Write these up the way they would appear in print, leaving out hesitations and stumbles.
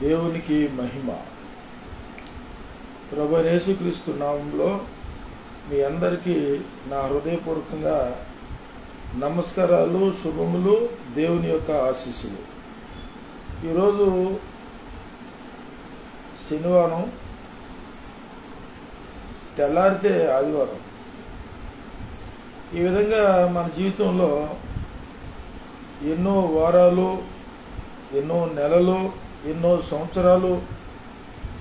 దేవునికి మహిమ. ప్రభువైన యేసుక్రీస్తు నామములో మీ అందరికీ నా హృదయపూర్వకంగా నమస్కారాలు, శుభములు, దేవుని యొక్క ఆశీస్సులు. ఈరోజు శనివారం, తెల్లారితే ఆదివారం. ఈ విధంగా మన జీవితంలో ఎన్నో వారాలు, ఎన్నో నెలలు, ఎన్నో సంవత్సరాలు,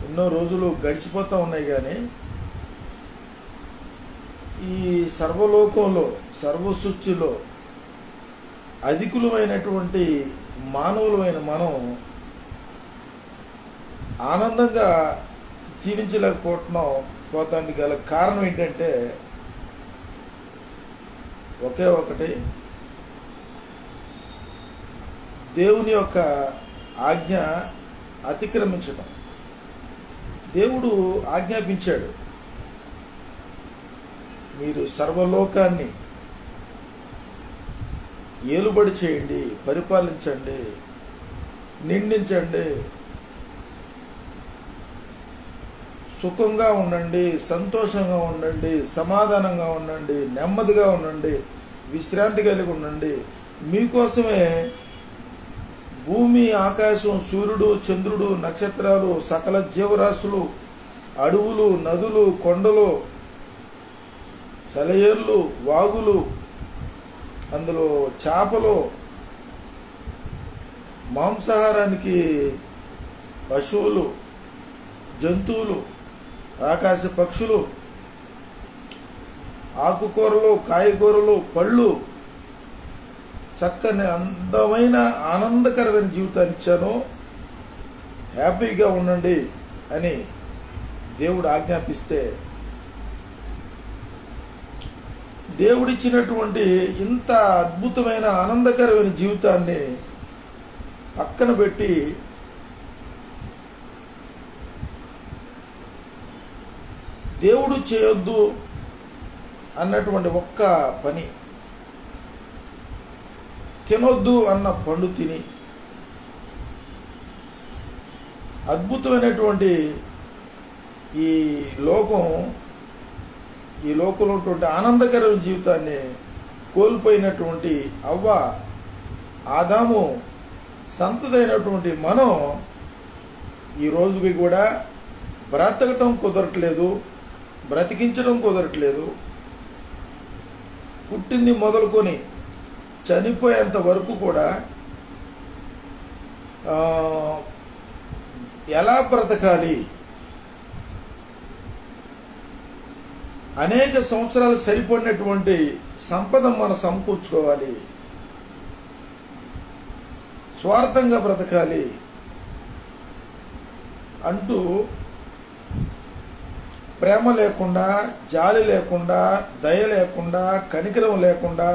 ఎన్నో రోజులు గడిచిపోతూ ఉన్నాయి. కానీ ఈ సర్వలోకంలో, సర్వ సృష్టిలో అధికులమైనటువంటి మానవులమైన మనం ఆనందంగా జీవించలేకపోతానికి గల కారణం ఏంటంటే ఒకే ఒకటి, దేవుని యొక్క ఆజ్ఞ అతిక్రమించడం. దేవుడు ఆజ్ఞాపించాడు, మీరు సర్వలోకాన్ని ఏలుబడి చేయండి, పరిపాలించండి, నిండించండి, సుఖంగా ఉండండి, సంతోషంగా ఉండండి, సమాధానంగా ఉండండి, నెమ్మదిగా ఉండండి, విశ్రాంతి కలిగి ఉండండి. మీకోసమే భూమి, ఆకాశం, సూర్యుడు, చంద్రుడు, నక్షత్రాలు, సకల జీవరాశులు, అడవులు, నదులు, కొండలు, సెలయేర్లు, వాగులు, అందులో చేపలు, మాంసాహారానికి పశువులు, జంతువులు, ఆకాశ పక్షులు, ఆకుకూరలు, కాయగూరలు, పళ్ళు, చక్కని అందమైన ఆనందకరమైన జీవితాన్ని ఇచ్చాను, హ్యాపీగా ఉండండి అని దేవుడు ఆజ్ఞాపిస్తే, దేవుడిచ్చినటువంటి ఇంత అద్భుతమైన ఆనందకరమైన జీవితాన్ని పక్కన పెట్టి దేవుడు చేయొద్దు అన్నటువంటి ఒక్క పని, తినొద్దు అన్న పండు తిని అద్భుతమైనటువంటి ఈ లోకంలో ఉన్నటువంటి ఆనందకరమైన జీవితాన్ని కోల్పోయినటువంటి అవ్వ, ఆదాము సంతదైనటువంటి మనం ఈ రోజుకి కూడా బ్రతకటం కుదరట్లేదు, బ్రతికించడం కుదరట్లేదు. పుట్టింది మొదలుకొని చనిపోయేంత వరకు కూడా ఎలా బ్రతకాలి, అనేక సంవత్సరాలు సరిపడినటువంటి సంపద మనం సమకూర్చుకోవాలి, స్వార్థంగా బ్రతకాలి అంటూ ప్రేమ లేకుండా, జాలి లేకుండా, దయ లేకుండా, కనికరం లేకుండా,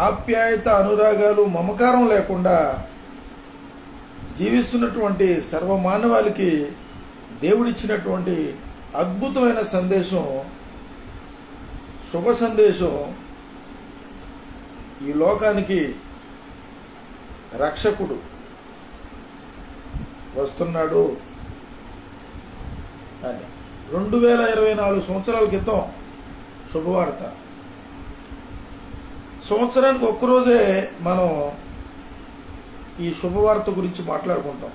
ఆప్యాయత, అనురాగాలు, మమకారం లేకుండా జీవిస్తున్నటువంటి సర్వమానవాళికి దేవుడిచ్చినటువంటి అద్భుతమైన సందేశం, శుభ సందేశం, ఈ లోకానికి రక్షకుడు వస్తున్నాడు అని 2024 సంవత్సరాల క్రితం శుభవార్త. సంవత్సరానికి ఒక్కరోజే మనం ఈ శుభవార్త గురించి మాట్లాడుకుంటాం.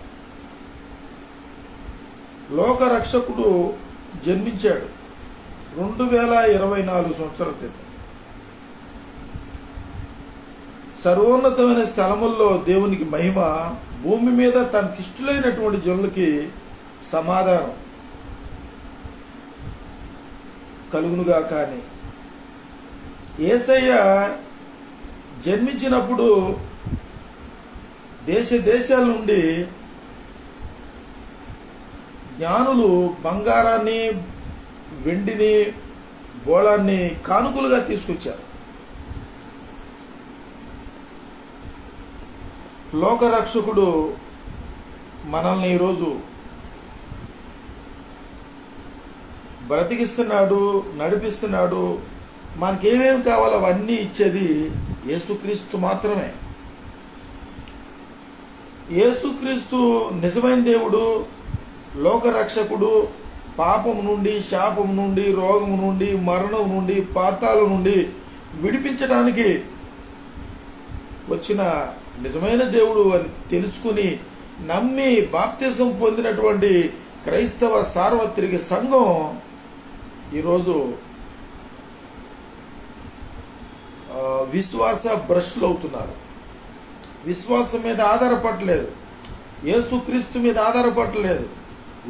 లోక రక్షకుడు జన్మించాడు 2024 సంవత్సరాల క్రితం. సర్వోన్నతమైన స్థలముల్లో దేవునికి మహిమ, భూమి మీద తనకిష్టులైనటువంటి జనులకి సమాధానం కలుగునుగా. కానీ యేసయ్య జన్మించినప్పుడు దేశాల నుండి జ్ఞానులు బంగారాన్ని, వెండిని, బోళాన్ని కానుకలుగా తీసుకొచ్చారు. లోకరక్షకుడు మనల్ని ఈరోజు బ్రతికిస్తున్నాడు, నడిపిస్తున్నాడు. మనకేమేమి కావాలో అవన్నీ ఇచ్చేది యేసుక్రీస్తు మాత్రమే. యేసుక్రీస్తు నిజమైన దేవుడు, లోకరక్షకుడు, పాపం నుండి, శాపం నుండి, రోగం నుండి, మరణం నుండి, పాతాళం నుండి విడిపించడానికి వచ్చిన నిజమైన దేవుడు అని తెలుసుకుని నమ్మి బాప్తిజం పొందినటువంటి క్రైస్తవ సార్వత్రిక సంఘం ఈరోజు విశ్వాస భ్రష్టులు అవుతున్నారు. విశ్వాసం మీద ఆధారపడలేదు, యేసుక్రీస్తు మీద ఆధారపడలేదు,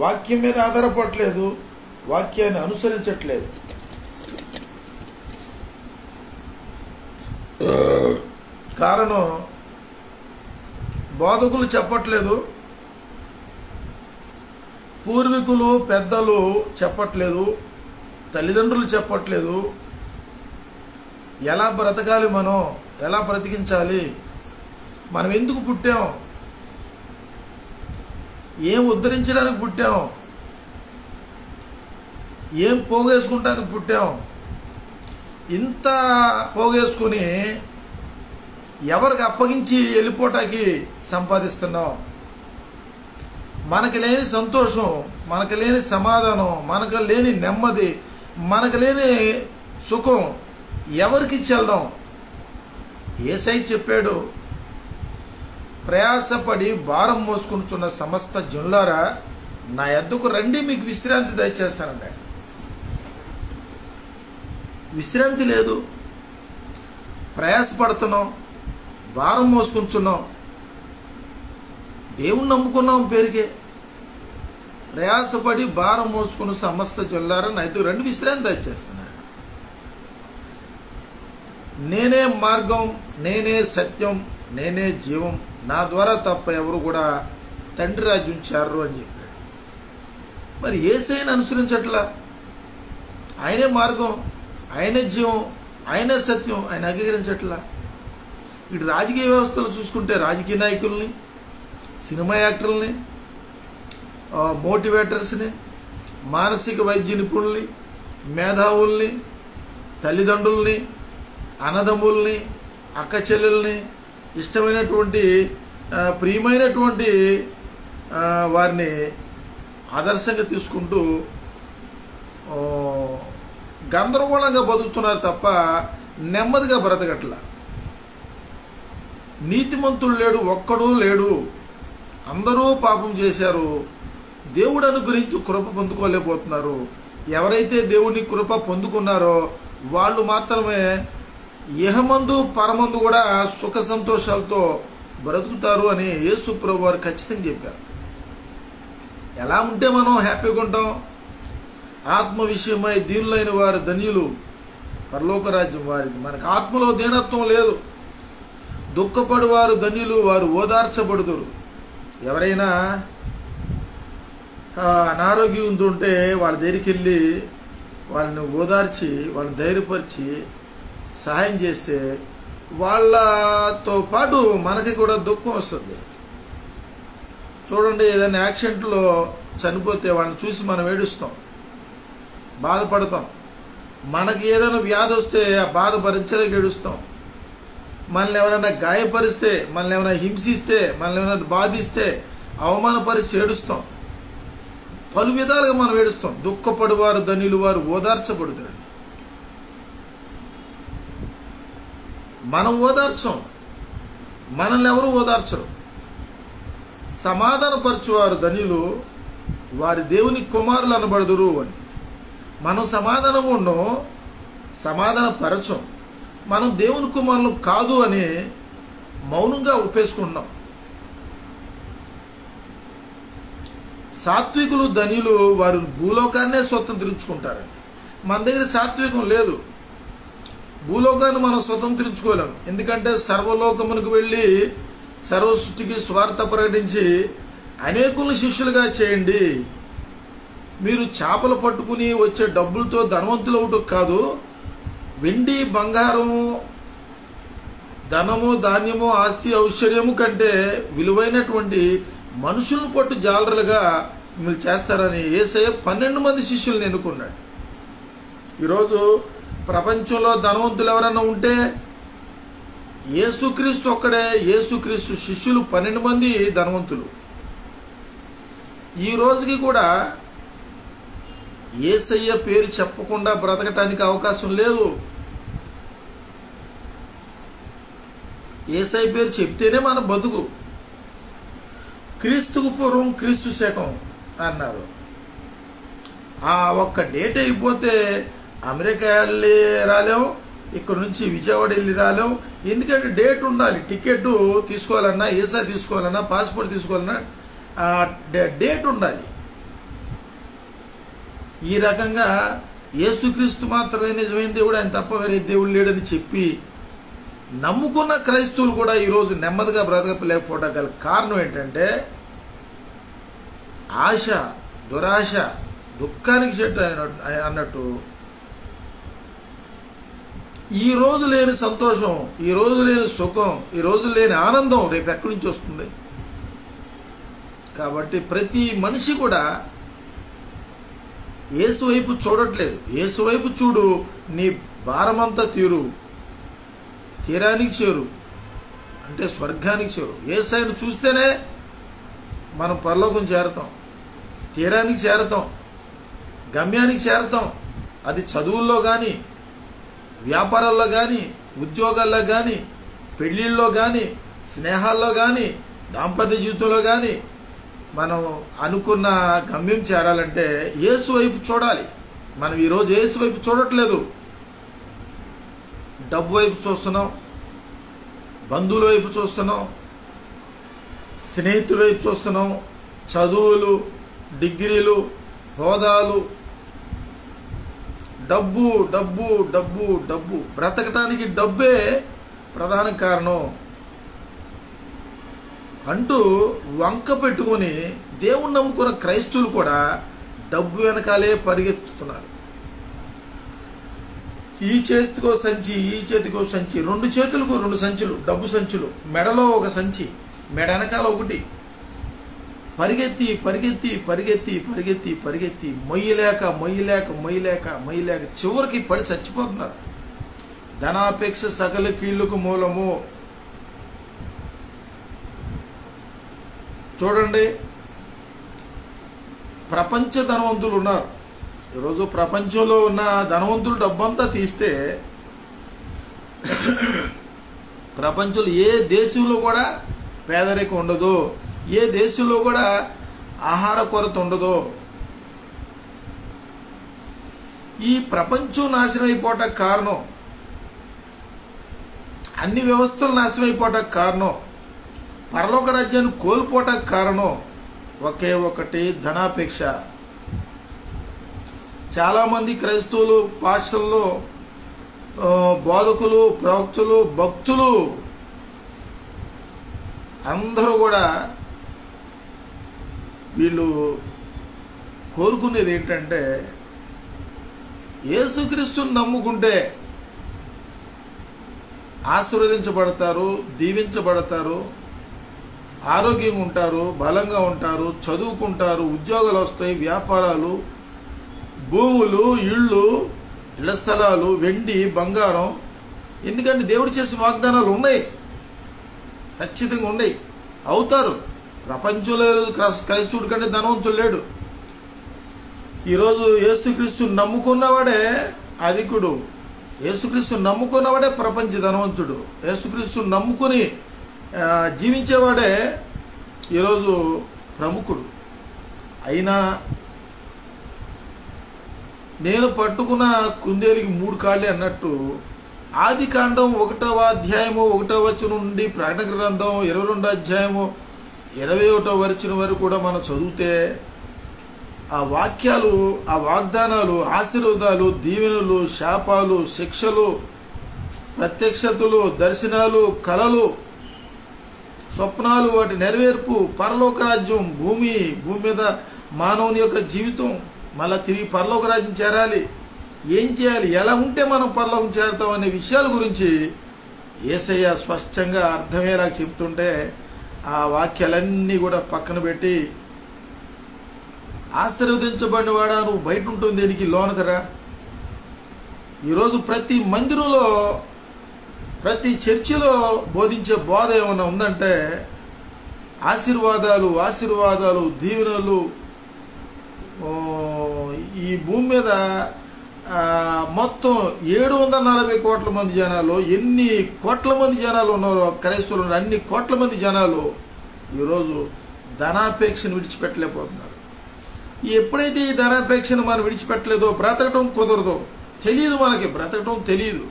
వాక్యం మీద ఆధారపడలేదు, వాక్యాన్ని అనుసరించట్లేదు. కారణం బోధకులు చెప్పట్లేదు, పూర్వీకులు పెద్దలు చెప్పట్లేదు, తల్లిదండ్రులు చెప్పట్లేదు. ఎలా బ్రతకాలి, మనం ఎలా బ్రతికించాలి, మనం ఎందుకు పుట్టాం, ఏం ఉద్ధరించడానికి పుట్టాం, ఏం పోగేసుకుంటానికి పుట్టాం, ఇంత పోగేసుకుని ఎవరికి అప్పగించి వెళ్ళిపోవటానికి సంపాదిస్తున్నాం. మనకు లేని సంతోషం, మనకు లేని సమాధానం, మనకు లేని నెమ్మది, మనకు లేని సుఖం ఎవరికి ఇచ్చేద్దాం? యేసై చెప్పాడు, ప్రయాసపడి భారం మోసుకుంటున్న సమస్త జనులారా నా యొద్దకు రండి, మీకు విశ్రాంతి దయచేస్తానన్నాడు. విశ్రాంతి లేదు, ప్రయాసపడుతున్నాం, భారం మోసుకుంటున్నాం, దేవుణ్ణి నమ్ముకున్నాం పేరుకే. ప్రయాసపడి భారం మోసుకున్న సమస్త జనులారా నా యొద్దకు రండి, విశ్రాంతి దయచేస్తున్నాడు. నేనే మార్గం, నేనే సత్యం, నేనే జీవం, నా ద్వారా తప్ప ఎవరు కూడా తండ్రి రాజ్యం చేరరు అని చెప్పాడు. మరి యేసయ్యను అనుసరించట్లా? ఆయనే మార్గం, ఆయనే జీవం, ఆయనే సత్యం, ఆయన అంగీకరించట్లా. ఇటు రాజకీయ వ్యవస్థలు చూసుకుంటే రాజకీయ నాయకుల్ని, సినిమా యాక్టర్లని, మోటివేటర్స్ని, మానసిక వైద్య నిపుణుల్ని, మేధావుల్ని, తల్లిదండ్రుల్ని, అన్నదమ్ముల్ని, అక్క చెల్లెల్ని, ఇష్టమైనటువంటి ప్రియమైనటువంటి వారిని ఆదర్శంగా తీసుకుంటూ గందరగోళంగా బతుకుతున్నారు తప్ప నెమ్మదిగా బ్రతకట్ల. నీతిమంతుడు లేడు, ఒక్కడూ లేడు, అందరూ పాపం చేశారు, దేవుడు అనుగ్రహించి కృప పొందుకోలేకపోతున్నారు. ఎవరైతే దేవుని కృప పొందుకున్నారో వాళ్ళు మాత్రమే ఇహమందు పరమందు కూడా సుఖ సంతోషాలతో బ్రతుకుతారు అని యేసు ప్రభువు వారు ఖచ్చితంగా చెప్పారు. ఎలా ఉంటే మనం హ్యాపీగా ఉంటాం? ఆత్మ విషయమై దీనులైన వారు ధన్యులు, పరలోక రాజ్యం వారిది. మనకు ఆత్మలో దీనత్వం లేదు. దుఃఖపడు వారు ధన్యులు, వారు ఓదార్చబడుదురు. ఎవరైనా అనారోగ్యం ఉంటుంటే వాళ్ళ దగ్గరికి వెళ్ళి వాళ్ళని ఓదార్చి, వాళ్ళని ధైర్యపరిచి సహాయం చేస్తే వాళ్ళతో పాటు మనకి కూడా దుఃఖం వస్తుంది. చూడండి, ఏదైనా యాక్సిడెంట్లో చనిపోతే వాళ్ళని చూసి మనం ఏడుస్తాం, బాధపడతాం. మనకి ఏదైనా వ్యాధి వస్తే ఆ బాధ భరించలేక ఏడుస్తాం. మనల్ని ఎవరైనా గాయపరిస్తే, మనల్ని ఏమైనా హింసిస్తే, మనల్ని ఏమైనా బాధిస్తే, అవమానపరిస్తే ఏడుస్తాం. పలు విధాలుగా మనం ఏడుస్తాం. దుఃఖపడువారు ధన్యులు, వారు ఓదార్చబడుతారండి. మనం ఓదార్చం, మనల్ని ఎవరు ఓదార్చరు. సమాధానపరచువారు ధన్యులు, వారి దేవుని కుమారులు అనబడుదురు అని. మనం సమాధానం ఉండడం, సమాధానపరచం. మనం దేవుని కుమారులు కాదు అని మౌనంగా ఒప్పేసుకుంటున్నాం. సాత్వికులు ధన్యులు, వారు భూలోకాన్నే స్వతంత్రించుకుంటారండి. మన దగ్గర సాత్వికం లేదు. భూలోకాన్ని మనం స్వతంత్రించుకోలేం. ఎందుకంటే సర్వలోకమునకు వెళ్ళి సర్వ సృష్టికి స్వార్థ ప్రకటించి అనేకులను శిష్యులుగా చేయండి. మీరు చేపలు పట్టుకుని వచ్చే డబ్బులతో ధనవంతులు అవటం కాదు, వెండి బంగారము, ధనము, ధాన్యము, ఆస్తి, ఐశ్వర్యము కంటే విలువైనటువంటి మనుషులను పట్టు జాలరులుగా మిమ్మల్ని చేస్తారని యేసయ్య 12 మంది శిష్యులను ఎన్నుకున్నాడు. ఈరోజు ప్రపంచంలో ధనవంతులు ఎవరైనా ఉంటే యేసుక్రీస్తు ఒక్కడే. యేసుక్రీస్తు శిష్యులు 12 మంది ధనవంతులు. ఈ రోజుకి కూడా యేసయ్య పేరు చెప్పకుండా బ్రతకటానికి అవకాశం లేదు. యేసయ్య పేరు చెప్తేనే మన బతుకు. క్రీస్తుకు పూర్వం క్రీస్తు శకం అన్నారు. ఆ ఒక్క డేట్ అయిపోతే అమెరికా వెళ్ళి రాలేం, ఇక్కడ నుంచి విజయవాడ వెళ్ళి రాలేం. ఎందుకంటే డేట్ ఉండాలి. టికెట్ తీసుకోవాలన్నా, వీసా తీసుకోవాలన్నా, పాస్పోర్ట్ తీసుకోవాలన్నా డేట్ ఉండాలి. ఈ రకంగా యేసుక్రీస్తు మాత్రమే నిజమైన దేవుడు, ఆయన తప్ప వేరే దేవుడు లేడని చెప్పి నమ్ముకున్న క్రైస్తవులు కూడా ఈరోజు నెమ్మదిగా బ్రతకలేకపోవడం గల కారణం ఏంటంటే ఆశ, దురాశ, దుఃఖానికి చెట్టు అన్నట్టు ఈ రోజు లేని సంతోషం, ఈ రోజు లేని సుఖం, ఈ రోజు లేని ఆనందం రేపు ఎక్కడి నుంచి వస్తుంది? కాబట్టి ప్రతి మనిషి కూడా యేసు వైపు చూడట్లేదు. యేసు వైపు చూడు, నీ భారమంతా తీరానికి చేరు, అంటే స్వర్గానికి చేరు. యేసయ్యను చూస్తేనే మనం పరలోకం చేరతాం, తీరానికి చేరతాం, గమ్యానికి చేరతాం. అది చదువుల్లో కానీ, వ్యాపారాల్లో కానీ, ఉద్యోగాల్లో కానీ, పెళ్ళిళ్ళలో కానీ, స్నేహాల్లో కానీ, దాంపత్య జీవితంలో కానీ మనం అనుకున్న గమ్యం చేరాలంటే యేసు వైపు చూడాలి. మనం ఈరోజు యేసు వైపు చూడట్లేదు. డబ్బు వైపు చూస్తున్నాం, బంధువుల వైపు చూస్తున్నాం, స్నేహితుల వైపు చూస్తున్నాం, చదువులు, డిగ్రీలు, హోదాలు, డబ్బు డబ్బు డబ్బు డబ్బు. బ్రతకటానికి డబ్బే ప్రధాన కారణం అంటూ వంక పెట్టుకొని దేవుణ్ణి నమ్ముకున్న క్రైస్తవులు కూడా డబ్బు వెనకాలే పరిగెత్తుతున్నారు. ఈ చేతికో సంచి, ఈ చేతికో సంచి, 2 చేతులకు 2 సంచులు, డబ్బు సంచులు, మెడలో ఒక సంచి, మెడ వెనకాల ఒకటి, పరిగెత్తి పరిగెత్తి పరిగెత్తి పరిగెత్తి పరిగెత్తి మొయ్యలేక మొయ్యలేక మొయ్యలేక మొయ్యలేక చివరికి పడి చచ్చిపోతున్నారు. ధనాపేక్ష సకల కీళ్లకు మూలము. చూడండి, ప్రపంచ ధనవంతులు ఉన్నారు. ఈరోజు ప్రపంచంలో ఉన్న ధనవంతులు డబ్బంతా తీస్తే ప్రపంచంలో ఏ దేశంలో కూడా పేదరికం ఉండదు, ఏ దేశంలో కూడా ఆహార కొరత ఉండదు. ఈ ప్రపంచం నాశనం అయిపోవటానికి కారణం, అన్ని వ్యవస్థలు నాశనం అయిపోవటానికి కారణం, పరలోక రాజ్యాన్ని కోల్పోవటానికి కారణం ఒకే ఒకటి, ధనాపేక్ష. చాలామంది క్రైస్తవులు, పాస్టర్లు, బోధకులు, ప్రవక్తలు, భక్తులు అందరూ కూడా వీళ్ళు కోరుకునేది ఏంటంటే యేసుక్రీస్తుని నమ్ముకుంటే ఆశీర్వదించబడతారు, దీవించబడతారు, ఆరోగ్యంగా ఉంటారు, బలంగా ఉంటారు, చదువుకుంటారు, ఉద్యోగాలు వస్తాయి, వ్యాపారాలు, భూములు, ఇళ్ల స్థలాలు, వెండి, బంగారం. ఎందుకంటే దేవుడు చేసిన వాగ్దానాలు ఉన్నాయి, ఖచ్చితంగా ఉన్నాయి, అవుతారు. ప్రపంచంలో క్రైస్తవుడి కంటే ధనవంతుడు లేడు. ఈరోజు యేసుక్రీస్తుని నమ్ముకున్నవాడే అధికుడు, యేసుక్రీస్తుని నమ్ముకున్నవాడే ప్రపంచ ధనవంతుడు, యేసుక్రీస్తుని నమ్ముకుని జీవించేవాడే ఈరోజు ప్రముఖుడు. అయినా నేను పట్టుకున్న కుందేలికి 3 కాళ్ళే అన్నట్టు ఆదికాండం 1వ అధ్యాయము 1వ వచనం నుండి ప్రకటన గ్రంథం 22వ అధ్యాయము 21వ వచనం వరకు కూడా మనం చదివితే ఆ వాక్యాలు, ఆ వాగ్దానాలు, ఆశీర్వాదాలు, దీవెనలు, శాపాలు, శిక్షలు, ప్రత్యక్షతలు, దర్శనాలు, కలలు, స్వప్నాలు, వాటి నెరవేర్పు, పరలోక రాజ్యం, భూమి మీద మానవుని యొక్క జీవితం, మళ్ళీ తిరిగి పరలోక రాజ్యం చేరాలి, ఏం చేయాలి, ఎలా ఉంటే మనం పరలోకం చేరుతాం అనే విషయాల గురించి యేసయ్య స్పష్టంగా అర్థమయ్యేలా చెప్తుంటే ఆ వాక్యాలన్నీ కూడా పక్కన పెట్టి ఆశీర్వదించబడిన వాడా నువ్వు బయట ఉంటుంది దేనికి, లోనకరా. ఈరోజు ప్రతి మందిరంలో ప్రతి చర్చిలో బోధించే బోధ ఏమైనా ఉందంటే ఆశీర్వాదాలు ఆశీర్వాదాలు దీవెనలు. ఈ భూమి మీద మొత్తం 740 కోట్ల మంది జనాలు, ఎన్ని కోట్ల మంది జనాలు ఉన్నారో క్రైస్తవులు, అన్ని కోట్ల మంది జనాలు ఈరోజు ధనాపేక్షను విడిచిపెట్టలేకపోతున్నారు. ఎప్పుడైతే ఈ ధనాపేక్షను మనం విడిచిపెట్టలేదో బ్రతకటం కుదరదో, తెలియదు, మనకి బ్రతకటం తెలియదు.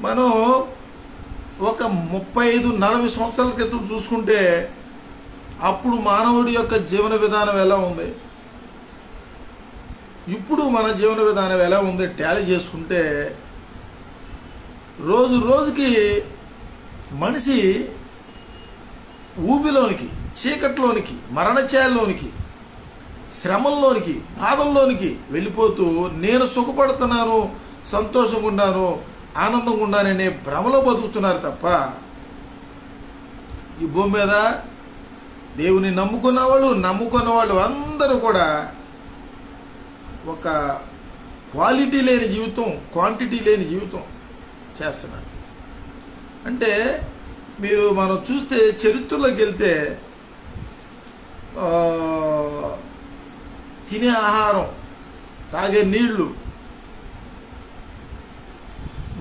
మనం ఒక 35-40 సంవత్సరాల క్రితం చూసుకుంటే అప్పుడు మానవుడి యొక్క జీవన విధానం ఎలా ఉంది, ఇప్పుడు మన జీవన విధానం ఎలా ఉంది టాలీ చేసుకుంటే రోజు రోజుకి మనిషి ఊబిలోనికి, చీకట్లోనికి, మరణఛాయల్లోనికి, శ్రమంలోనికి, బాధల్లోనికి వెళ్ళిపోతూ నేను సుఖపడుతున్నాను, సంతోషంగా ఉన్నాను, ఆనందంగా ఉన్నాననే భ్రమలో బతుకుతున్నారు తప్ప ఈ భూమి మీద దేవుని నమ్ముకున్న వాళ్ళు అందరూ కూడా ఒక క్వాలిటీ లేని జీవితం, క్వాంటిటీ లేని జీవితం చేస్తున్నారు. అంటే మనం చూస్తే చరిత్రలోకి వెళ్తే తినే ఆహారం, తాగే నీళ్లు,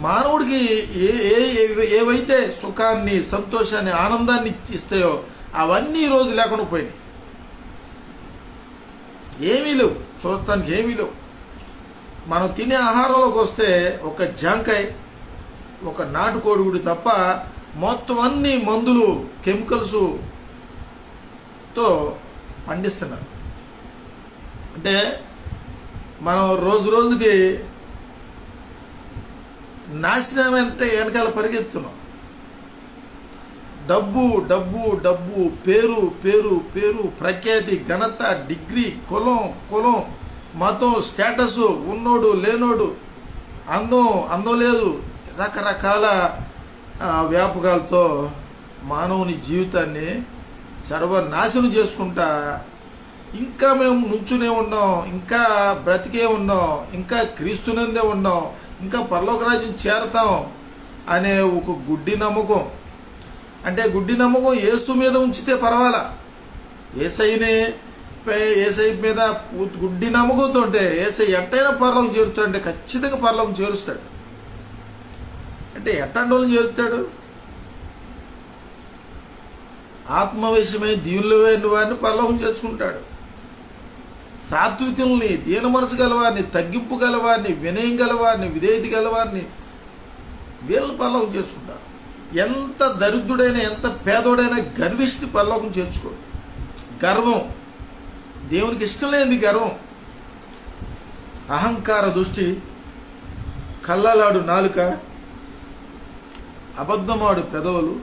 మానవుడికి ఏవైతే సుఖాన్ని, సంతోషాన్ని, ఆనందాన్ని ఇస్తాయో అవన్నీ ఈరోజు లేకుండా పోయినాయి. ఏమీ లేవు, చూడటానికి ఏమీ లేవు. మనం తినే ఆహారంలోకి వస్తే ఒక జాంకాయ, ఒక నాటుకోడిగుడి తప్ప మొత్తం అన్ని మందులు, కెమికల్స్తో పండిస్తున్నారు. అంటే మనం రోజు రోజుకి నాశనం అంటే వెనకాల పరిగెత్తున్నాం. డబ్బు డబ్బు డబ్బు, పేరు పేరు పేరు, ప్రఖ్యాతి, ఘనత, డిగ్రీ, కులం, మతం, స్టేటస్, ఉన్నోడు లేనోడు, అందం లేదు, రకరకాల వ్యాపకాలతో మానవుని జీవితాన్ని సర్వనాశనం చేసుకుంటా ఇంకా మేము నుంచునే ఉన్నాం, ఇంకా బ్రతికే ఉన్నాం, ఇంకా క్రీస్తునందే ఉన్నాం, ఇంకా పరలోక రాజ్యం చేరతాం అనే ఒక గుడ్డి నమ్మకం. అంటే గుడ్డి నమ్మకం యేసు మీద ఉంచితే పర్వాలా, ఏసై మీద గుడ్డి నమ్మకంతో ఉంటే ఏసై ఎట్టైనా పరలోకం చేరుతాడంటే ఖచ్చితంగా పరలోకం చేరుస్తాడు. అంటే ఎట్టంటి వాళ్ళని చేరుతాడు? ఆత్మవిషయమై దీవులైన వారిని పరలోకం చేసుకుంటాడు. సాత్వికుల్ని, దీన మనసు గలవారిని, తగ్గింపు గలవారిని, వినయం గలవారిని, విధేయత గలవారిని వీళ్ళని పరలోకం చేసుకుంటారు. ఎంత దరిద్రుడైనా, ఎంత పేదోడైనా గర్విష్టి పరలోకం చేర్చుకోడు. గర్వం దేవునికి ఇష్టం లేనిది గర్వం. అహంకార దృష్టి, కళ్ళలాడు నాలుక, అబద్ధమాడు పెదవులు,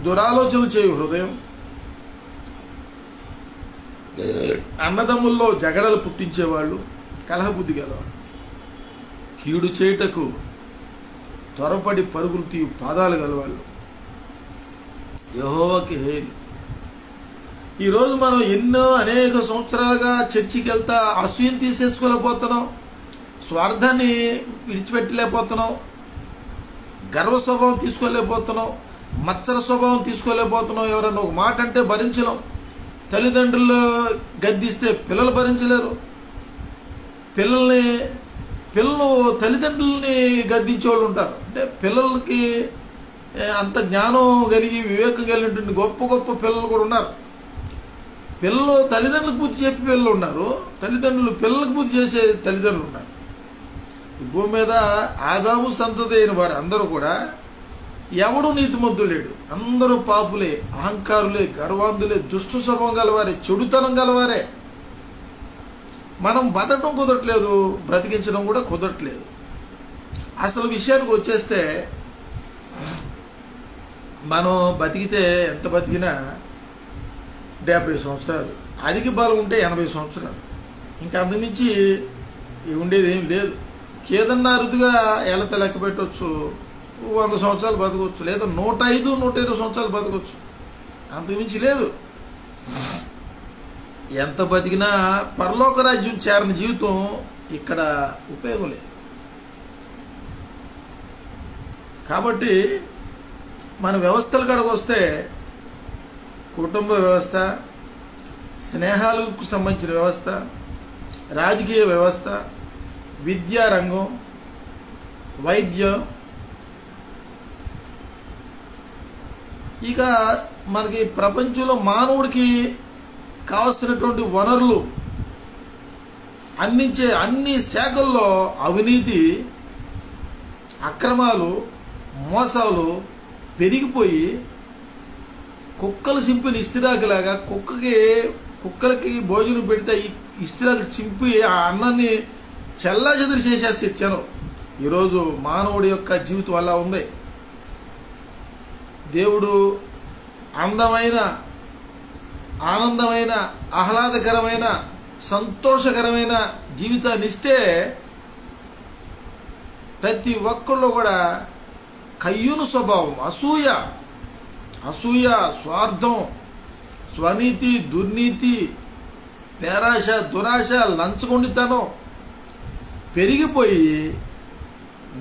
దురాలోచనలు చేయు హృదయం, అన్నదమ్ముల్లో జగడలు పుట్టించేవాళ్ళు, కలహబుద్ధి గలవాళ్ళు, కీడు చేయుటకు త్వరపడి పరుగులు తీయు పాదాలు గలవాళ్ళు, యెహోవాకి హేలు. ఈరోజు మనం అనేక సంవత్సరాలుగా చర్చికి వెళ్తా అసూయం తీసేసుకోలేకపోతున్నాం, స్వార్థాన్ని విడిచిపెట్టలేకపోతున్నాం, గర్వ స్వభావం తీసుకోలేకపోతున్నాం, మత్సర స్వభావం తీసుకోలేకపోతున్నాం. ఎవరన్నా ఒక మాట అంటే భరించలేం. తల్లిదండ్రులు గద్దిస్తే పిల్లలు భరించలేరు. పిల్లలు తల్లిదండ్రులని గద్దించేవాళ్ళు ఉంటారు. అంటే పిల్లలకి అంత జ్ఞానం కలిగి, వివేకం కలిగినటువంటి గొప్ప గొప్ప పిల్లలు కూడా ఉన్నారు. పిల్లలు తల్లిదండ్రులకు బుద్ధి చెప్పి పిల్లలు ఉన్నారు, తల్లిదండ్రులు పిల్లలకు బుద్ధి చేసే తల్లిదండ్రులు ఉన్నారు. ఈ భూమి మీద ఆదాము సంతతి అయిన వారు అందరూ కూడా ఎవడు నీతిమంతుడు లేడు. అందరూ పాపులే, అహంకారులే, గర్వాంధులే, దుష్ట స్వభావం గలవారే, చెడుతనం గలవారే. మనం బతకడం కుదరట్లేదు, బ్రతికించడం కూడా కుదరట్లేదు. అసలు విషయానికి వచ్చేస్తే మనం బతికితే ఎంత బతికినా 70 సంవత్సరాలు, అధిక బలం ఉంటే 80 సంవత్సరాలు, ఇంకా అంతమించి ఉండేది ఏం లేదు. ఏదన్నా అరుదుగా ఏళ్ళతో లెక్క పెట్టవచ్చు, 100 సంవత్సరాలు బతకవచ్చు, లేదా 105, 120 సంవత్సరాలు బతకవచ్చు, అంతకుమించి లేదు. ఎంత బతికినా పరలోక రాజ్యం చేరని జీవితం ఇక్కడ ఉపయోగం లేదు. కాబట్టి మన వ్యవస్థల కాడికి వస్తే కుటుంబ వ్యవస్థ, స్నేహాలకు సంబంధించిన వ్యవస్థ, రాజకీయ వ్యవస్థ, విద్యారంగం, వైద్యం, ఇక మనకి ప్రపంచంలో మానవుడికి కావలసినటువంటి వనరులు అందించే అన్ని శాఖల్లో అవినీతి, అక్రమాలు, మోసాలు పెరిగిపోయి కుక్కలు చింపిన ఇస్తిరాకులాగా కుక్కలకి భోజనం పెడితే ఇస్తిరాకు చింపి ఆ అన్నాన్ని చెల్లాచెదురు చేసేస్తే జనం. ఈరోజు మానవుడి యొక్క జీవితం అలా ఉంది. దేవుడు అందమైన, ఆనందమైన, ఆహ్లాదకరమైన, సంతోషకరమైన జీవితాన్ని ఇస్తే ప్రతి ఒక్కళ్ళు కూడా కయ్యూను స్వభావం, అసూయ, స్వార్థం, స్వనీతి, దుర్నీతి, పేరాశ, దురాశ, లంచగొండితనం పెరిగిపోయి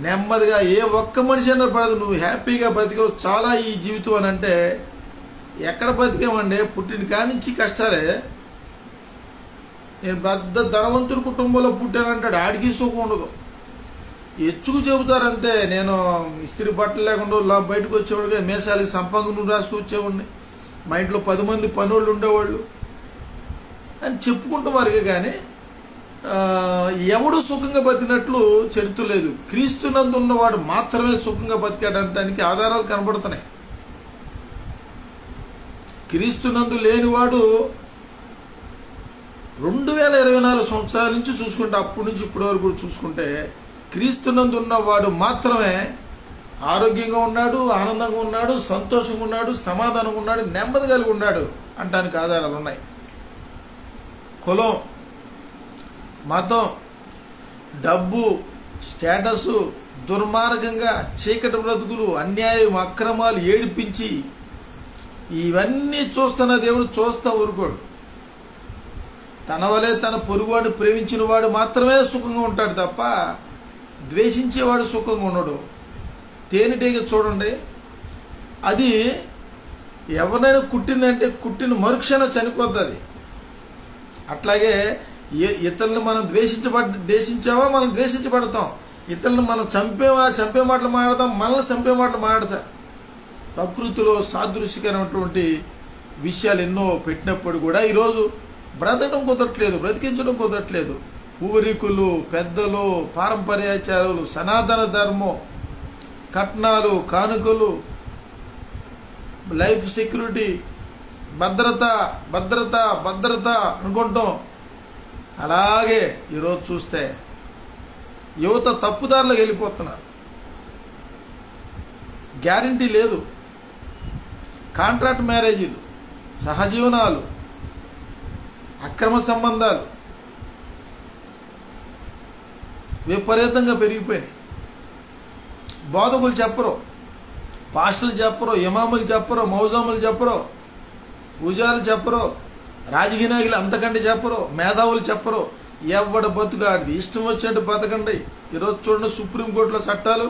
నెమ్మదిగా ఏ ఒక్క మనిషి అన్న పడదు నువ్వు హ్యాపీగా బతికావు చాలా ఈ జీవితం అని అంటే ఎక్కడ బతికామండి? పుట్టిన కాడి నుంచి కష్టాలే. నేను పెద్ద ధనవంతుడి కుటుంబంలో పుట్టానంటాడు, ఆడికి సుఖం ఉండదు. ఎచ్చుకు చెబుతారంతే. నేను ఇస్త్రీ బట్టలు లేకుండా బయటకు వచ్చేవాడు, మేసాలకి సంపంగ రాసుకొచ్చేవాడిని, మా ఇంట్లో 10 మంది పనులు ఉండేవాళ్ళు అని చెప్పుకుంటాం. కానీ ఎవడు సుఖంగా బతికినట్లు చరిత్ర లేదు. క్రీస్తునందు ఉన్నవాడు మాత్రమే సుఖంగా బతికాడనడానికి ఆధారాలు కనబడుతున్నాయి. క్రీస్తునందు లేనివాడు 2024 సంవత్సరాల నుంచి చూసుకుంటే, అప్పటి నుంచి ఇప్పటి వరకు చూసుకుంటే, క్రీస్తునందు ఉన్నవాడు మాత్రమే ఆరోగ్యంగా ఉన్నాడు, ఆనందంగా ఉన్నాడు, సంతోషంగా ఉన్నాడు, సమాధానంగా ఉన్నాడు, నెమ్మది కలిగి ఉన్నాడు అంటానికి ఆధారాలు ఉన్నాయి. కులం, మతం, డబ్బు, స్టేటస్, దుర్మార్గంగా చీకటి బ్రతుకులు, అన్యాయం, అక్రమాలు ఏడిపించి ఇవన్నీ చూస్తున్న దేవుడు చూస్తా ఊరుకోడు. తన వలే తన పొరుగువాడు ప్రేమించిన వాడు మాత్రమే సుఖంగా ఉంటాడు తప్ప ద్వేషించేవాడు సుఖంగా ఉండడు. తేనెటీగ చూడండి, అది ఎవరినైనా కుట్టిందంటే కుట్టిన మరుక్షణం చనిపోద్ది అది. అట్లాగే ఇతరులను మనం ద్వేషించావా మనం ద్వేషించబడతాం. ఇతరులను మనం చంపే మాటలు మాట్లాడతాం, మనల్ని చంపే మాటలు మాట్లాడతారు. ప్రకృతిలో సాదృశ్యకరమైనటువంటి విషయాలు ఎన్నో పెట్టినప్పుడు కూడా ఈరోజు బ్రతకడం కుదరట్లేదు, బ్రతికించడం కుదరట్లేదు. పూర్వీకులు, పెద్దలు, పారంపర్యాచారాలు, సనాతన ధర్మం, కట్నాలు, కానుకలు, లైఫ్ సెక్యూరిటీ, భద్రత అనుకుంటాం. అలాగే ఈరోజు చూస్తే యువత తప్పుదారులకు వెళ్ళిపోతున్నారు. గ్యారంటీ లేదు. కాంట్రాక్ట్ మ్యారేజీలు, సహజీవనాలు, అక్రమ సంబంధాలు విపరీతంగా పెరిగిపోయినాయి. బోధకులు చెప్పరు, పాస్టర్లు చెప్పరు, ఇమాములు చెప్పరు, మౌజాములు చెప్పరు, పూజారులు చెప్పరు, రాజకీయ నాయకులు అంతకంటే చెప్పరు, మేధావులు చెప్పరు. ఎవడ బతుకాడిది ఇష్టం వచ్చినట్టు బతకండి. ఈరోజు చూడండి, సుప్రీంకోర్టులో చట్టాలు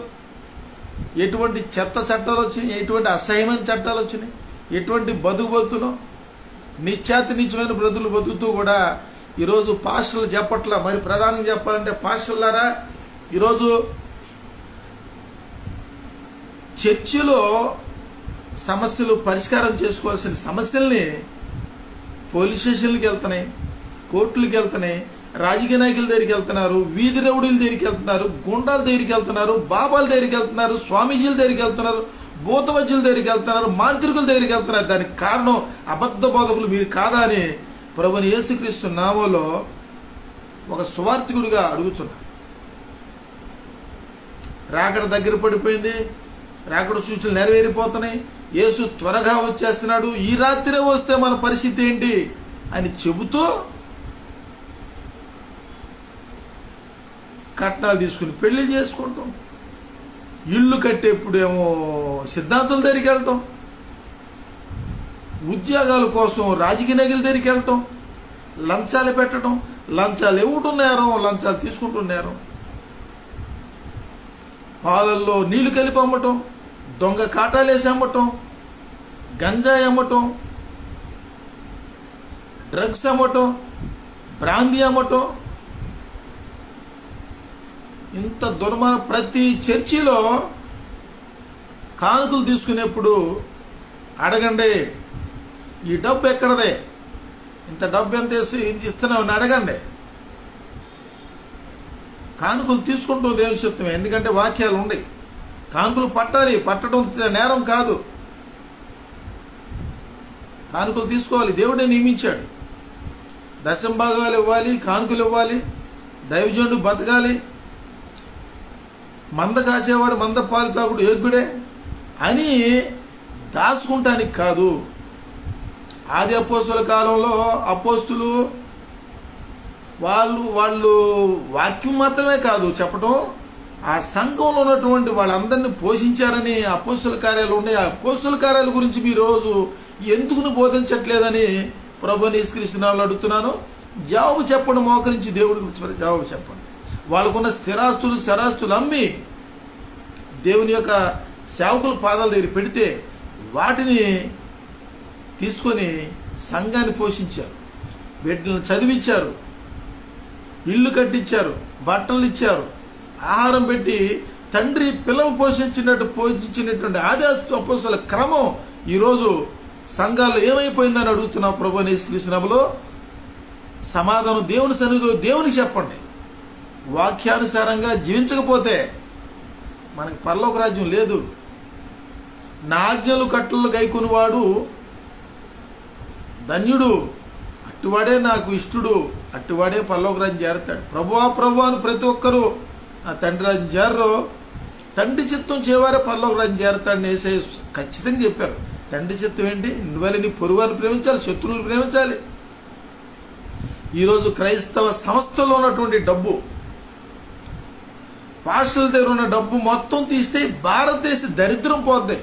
ఎటువంటి చెత్త చట్టాలు వచ్చినాయి, ఎటువంటి అసహ్యమైన చట్టాలు వచ్చినాయి, ఎటువంటి బతుకుతున్నాం. నిత్యమైన బ్రతులు బతుకుతూ కూడా ఈరోజు పాస్టర్లు చెప్పట్లా. మరి ప్రధానంగా చెప్పాలంటే పాస్టర్లారా, ఈరోజు చర్చిలో సమస్యలు పరిష్కారం చేసుకోవాల్సిన సమస్యల్ని పోలీస్ స్టేషన్లకు వెళ్తున్నాయి, కోర్టులకు వెళ్తున్నాయి, రాజకీయ నాయకుల దగ్గరికి వెళ్తున్నారు, వీధి రౌడీల దగ్గరికి వెళ్తున్నారు, గుండాల దగ్గరికి వెళ్తున్నారు, బాబాల దగ్గరికి వెళ్తున్నారు, స్వామీజీల దగ్గరికి వెళ్తున్నారు, భూతవైద్యుల దగ్గరికి వెళ్తున్నారు, మాంత్రికుల దగ్గరికి వెళ్తున్నారు. దానికి కారణం అబద్ధ బోధకులు మీరు కాదా అని ప్రభుని యేసుక్రీస్తు నామంలో ఒక సువార్థికుడిగా అడుగుతున్నా. రాకడ దగ్గర పడిపోయింది, రాకడ సూచనలు నెరవేరిపోతున్నాయి, యేసు త్వరగా వచ్చేస్తున్నాడు, ఈ రాత్రే వస్తే మన పరిస్థితి ఏంటి అని చెబుతూ కట్నాలు తీసుకుని పెళ్లి చేసుకుంటాం, ఇల్లు కట్టేప్పుడేమో సిద్ధాంతుల దగ్గరికి వెళ్తాం, ఉద్యోగాల కోసం రాజకీయ నాయకుల దగ్గరికి వెళ్తాం, లంచాలు పెట్టడం, లంచాలు ఇవ్వటం నేరం, లంచాలు తీసుకుంటున్నారు. పాలల్లో నీళ్లు కలిపి అమ్మటం, దొంగ కాటాలేసి అమ్మటం, గంజాయి అమ్మటం, డ్రగ్స్ అమ్మటం, బ్రాందీ అమ్మటం, ఇంత దుర్మార్గం. ప్రతి చర్చిలో కానుకలు తీసుకునేప్పుడు అడగండి, ఈ డబ్బు ఎక్కడదే, ఇంత డబ్బు ఎంత వేసి ఇస్తున్నావు అని అడగండి. కానుకలు తీసుకుంటూ దేవుని చిత్తమే, ఎందుకంటే వాక్యాలు ఉన్నాయి. కానుకలు పట్టాలి, పట్టడం నేరం కాదు. కానుకలు తీసుకోవాలి, దేవుడే నియమించాడు. దశంభాగాలు ఇవ్వాలి, కానుకలు ఇవ్వాలి, దైవజనుడు బతకాలి. మంద కాచేవాడు మంద పాలు తాగుడు యోగ్యుడే అని దాచుకుంటానికి కాదు. ఆది అపోస్తుల కాలంలో అపోస్తులు వాళ్ళు వాక్యం మాత్రమే కాదు చెప్పటం, ఆ సంఘంలో ఉన్నటువంటి వాళ్ళందరినీ పోషించారని అపోస్తుల కార్యాలు ఉన్నాయి. ఆ అపోస్తుల కార్యాల గురించి మీరు రోజు ఎందుకు బోధించట్లేదని ప్రభువుని యేసుక్రీస్తునామములో అడుగుతున్నాను. జవాబు చెప్పండి, మోకరించి దేవుడి గురించి జవాబు చెప్పండి. వాళ్ళకున్న స్థిరాస్తులు అమ్మి దేవుని యొక్క సేవకుల పాదాల దగ్గర పెడితే వాటిని తీసుకొని సంఘాన్ని పోషించారు, బిడ్డలను చదివించారు, ఇల్లు కట్టించారు, బట్టలు ఇచ్చారు, ఆహారం పెట్టి తండ్రి పిల్లలు పోషించినటువంటి ఆది అపోస్తలుల క్రమం ఈరోజు సంఘాల్లో ఏమైపోయిందని అడుగుతున్నా ప్రభువుని యేసుక్రీస్తునామములో. సమాధానం దేవుని సన్నిధిలో దేవునికి చెప్పండి. వాక్యానుసారంగా జీవించకపోతే మనకు పరలోక రాజ్యం లేదు. నా ఆజ్ఞలు కట్టలు గైకొనివాడు ధన్యుడు, అట్టువాడే నాకు ఇష్టడు, అట్టువాడే పరలోక రాజ్యం చేరతాడు. ప్రభువా అని ప్రతి ఒక్కరూ ఆ తండ్రి రాజ్యం చేరరు. తండ్రి చిత్తం చేవారే పరలోక రాజ్యం చేరతాడని యేసయ్య ఖచ్చితంగా చెప్పారు. తండ్రి చిత్తం ఏంటి? నువ్వెళ్ళి నీ పొరుగువారిని ప్రేమించాలి, శత్రువులను ప్రేమించాలి. ఈరోజు క్రైస్తవ సంస్థలో ఉన్నటువంటి డబ్బు, పాస్టర్ల దగ్గర ఉన్న డబ్బు మొత్తం తీస్తే భారతదేశ దరిద్రం పోద్ది.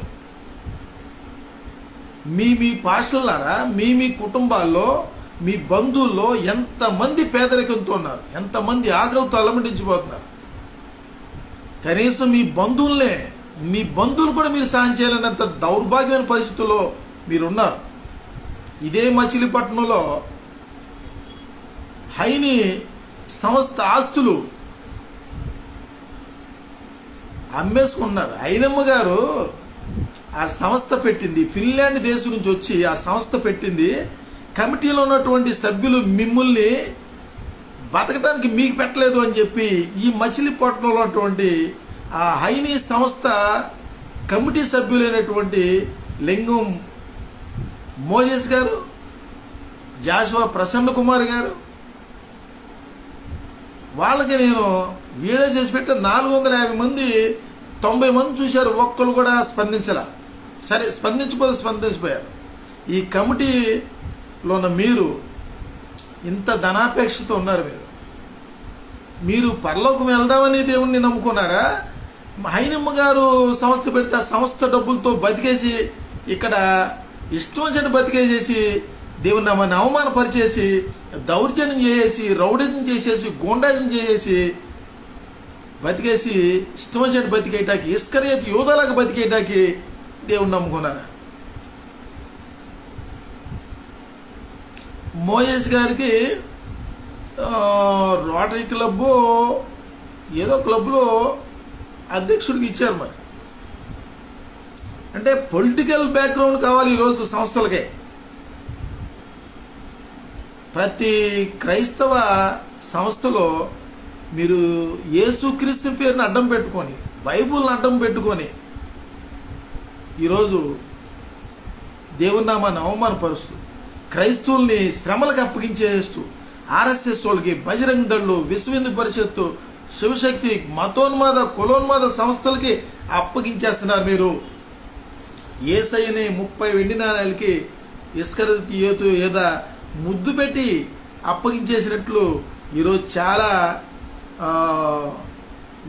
మీ పాస్టర్లారా, మీ కుటుంబాల్లో, మీ బంధువుల్లో ఎంతమంది పేదరికంతో ఉన్నారు, ఎంతమంది ఆకలితో అలమటించిపోతున్నారు. కనీసం మీ బంధువులు కూడా మీరు సాయం చేయాలన్నంత దౌర్భాగ్యమైన పరిస్థితుల్లో మీరున్నారు. ఇదే మచిలీపట్నంలో హైని సంస్థ ఆస్తులు అమ్మేసుకున్నారు. హైనమ్మ గారు ఆ సంస్థ పెట్టింది, ఫిన్లాండ్ దేశం నుంచి వచ్చి ఆ సంస్థ పెట్టింది. కమిటీలో ఉన్నటువంటి సభ్యులు మిమ్మల్ని బతకడానికి మీకు పెట్టలేదు అని చెప్పి ఈ మచిలీపట్నంలో ఉన్నటువంటి ఆ హైని సంస్థ కమిటీ సభ్యులైనటువంటి లింగం మోజేస్ గారు, జాషువా ప్రసన్న కుమార్ గారు, వాళ్ళకి నేను వీడియో చేసి పెట్టా. 450 మంది 90 మంది చూశారు, ఒక్కరు కూడా స్పందించలా. సరే స్పందించిపోయారు. ఈ కమిటీలో ఉన్న మీరు ఇంత ధనాపేక్షతో ఉన్నారు. మీరు పరలోకం వెళ్దామని దేవుణ్ణి నమ్ముకున్నారా? హైనమ్మ గారు సంస్థ పెడితే ఆ సంస్థ డబ్బులతో బతికేసి ఇక్కడ ఇష్టం వచ్చినట్టు బతికేసేసి దేవుని నామాన్ని అవమానపరిచేసి దౌర్జన్యం చేసేసి రౌడిజం చేసేసి గూండాజం చేసేసి బతికేసి ఇష్టం వచ్చినట్టు బతికేయటానికి ఇస్కరియోతు యూదాలాగా బతికేయటానికి దేవుణ్ణి నమ్ముకున్నారా? మోయేస్ గారికి రోటరీ క్లబ్ ఏదో క్లబ్లో అధ్యక్షుడికి ఇచ్చారు. మరి అంటే పొలిటికల్ బ్యాక్గ్రౌండ్ కావాలి ఈరోజు సంస్థలకే. ప్రతి క్రైస్తవ సంస్థలో మీరు యేసుక్రీస్తు పేరుని అడ్డం పెట్టుకొని, బైబుల్ని అడ్డం పెట్టుకొని ఈరోజు దేవుని నామాన్ని అవమానపరుస్తూ, క్రైస్తవుల్ని శ్రమలకు అప్పగించేస్తూ, ఆర్ఎస్ఎస్ వాళ్ళకి, బజరంగ్ దళ్ళు, విశ్వ హిందూ పరిషత్తు, శివశక్తి, మతోన్మాద కులోన్మాద సంస్థలకి అప్పగించేస్తున్నారు. మీరు యేసయ్యని 30 వెండి నాణాలకి ఇస్కరియోతు ఏదో ముద్దు పెట్టి అప్పగించేసినట్లు ఈరోజు చాలా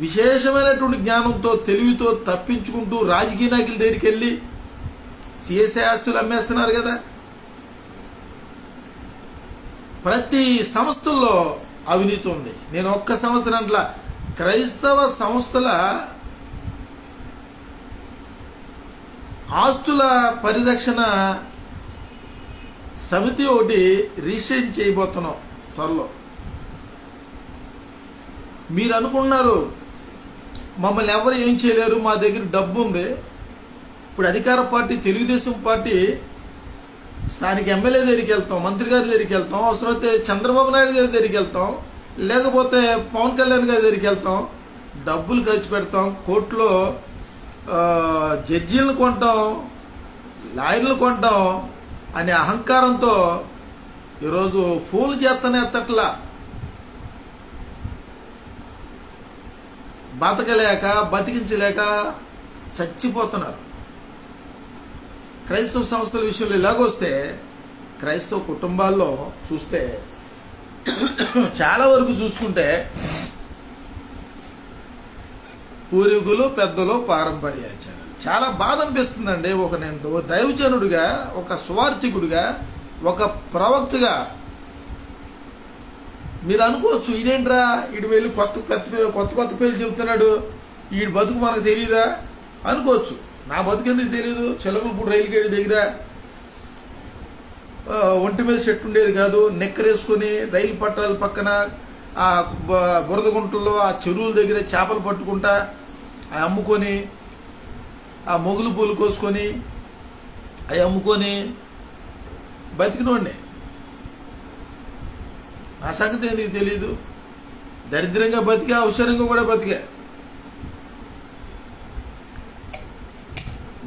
విశేషమైనటువంటి జ్ఞానంతో, తెలివితో తప్పించుకుంటూ రాజకీయ నాయకుల దగ్గరికి వెళ్ళి సిఎస్ఐ ఆస్తులు అమ్మేస్తున్నారు కదా. ప్రతి సంస్థల్లో అవినీతి ఉంది. నేను ఒక్క సంస్థ అంట్లా, క్రైస్తవ సంస్థల ఆస్తుల పరిరక్షణ సమితి ఒకటి రిజిస్ట్రేషన్ చేయబోతున్నాం త్వరలో. మీరు అనుకున్నారు మమ్మల్ని ఎవరు ఏం చేయలేరు, మా దగ్గర డబ్బు ఉంది. ఇప్పుడు అధికార పార్టీ తెలుగుదేశం పార్టీ స్థానిక ఎమ్మెల్యే దగ్గరికి వెళ్తాం, మంత్రి గారి దగ్గరికి వెళ్తాం, అవసరమైతే చంద్రబాబు నాయుడు గారి దగ్గరికి వెళ్తాం, లేకపోతే పవన్ కళ్యాణ్ గారి దగ్గరికి వెళ్తాం, డబ్బులు ఖర్చు పెడతాం, కోర్టులో జడ్జీలను కొంటాం, లాయర్లు కొంటాం అనే అహంకారంతో ఈరోజు ఫోన్లు చేస్తానే ఎత్తట్లా. బతకలేక బతికించలేక చచ్చిపోతున్నారు. క్రైస్తవ సంస్థల విషయంలో ఇలాగొస్తే క్రైస్తవ కుటుంబాల్లో చూస్తే చాలా వరకు చూసుకుంటే పూర్వీకులు పెద్దలు పారంపర్యాచారాలు. చాలా బాధ అనిపిస్తుందండి. నేను దైవజనుడిగా, ఒక సువార్థికుడిగా, ఒక ప్రవక్తగా మీరు అనుకోవచ్చు, ఈడేంట్రా ఈడు వెళ్ళి కొత్త పేర్లు చెబుతున్నాడు, ఈడు బతుకు మనకు తెలియదా అనుకోవచ్చు. నా బతుకు ఎందుకు తెలియదు? చిలకలపూడి రైలు గేట్ దగ్గర ఒంటి మీద చెట్టు ఉండేది కాదు, నెక్కరేసుకొని రైలు పట్టాల పక్కన ఆ బురద గుంటల్లో ఆ చెరువుల దగ్గర చేపలు పట్టుకుంటా అవి అమ్ముకొని, ఆ మొగులు పూలు కోసుకొని అవి అమ్ముకొని బతికినోడిని. ఆ సంగతి ఎందుకు తెలీదు? దరిద్రంగా బతికా, అవసరంగా కూడా బతికా.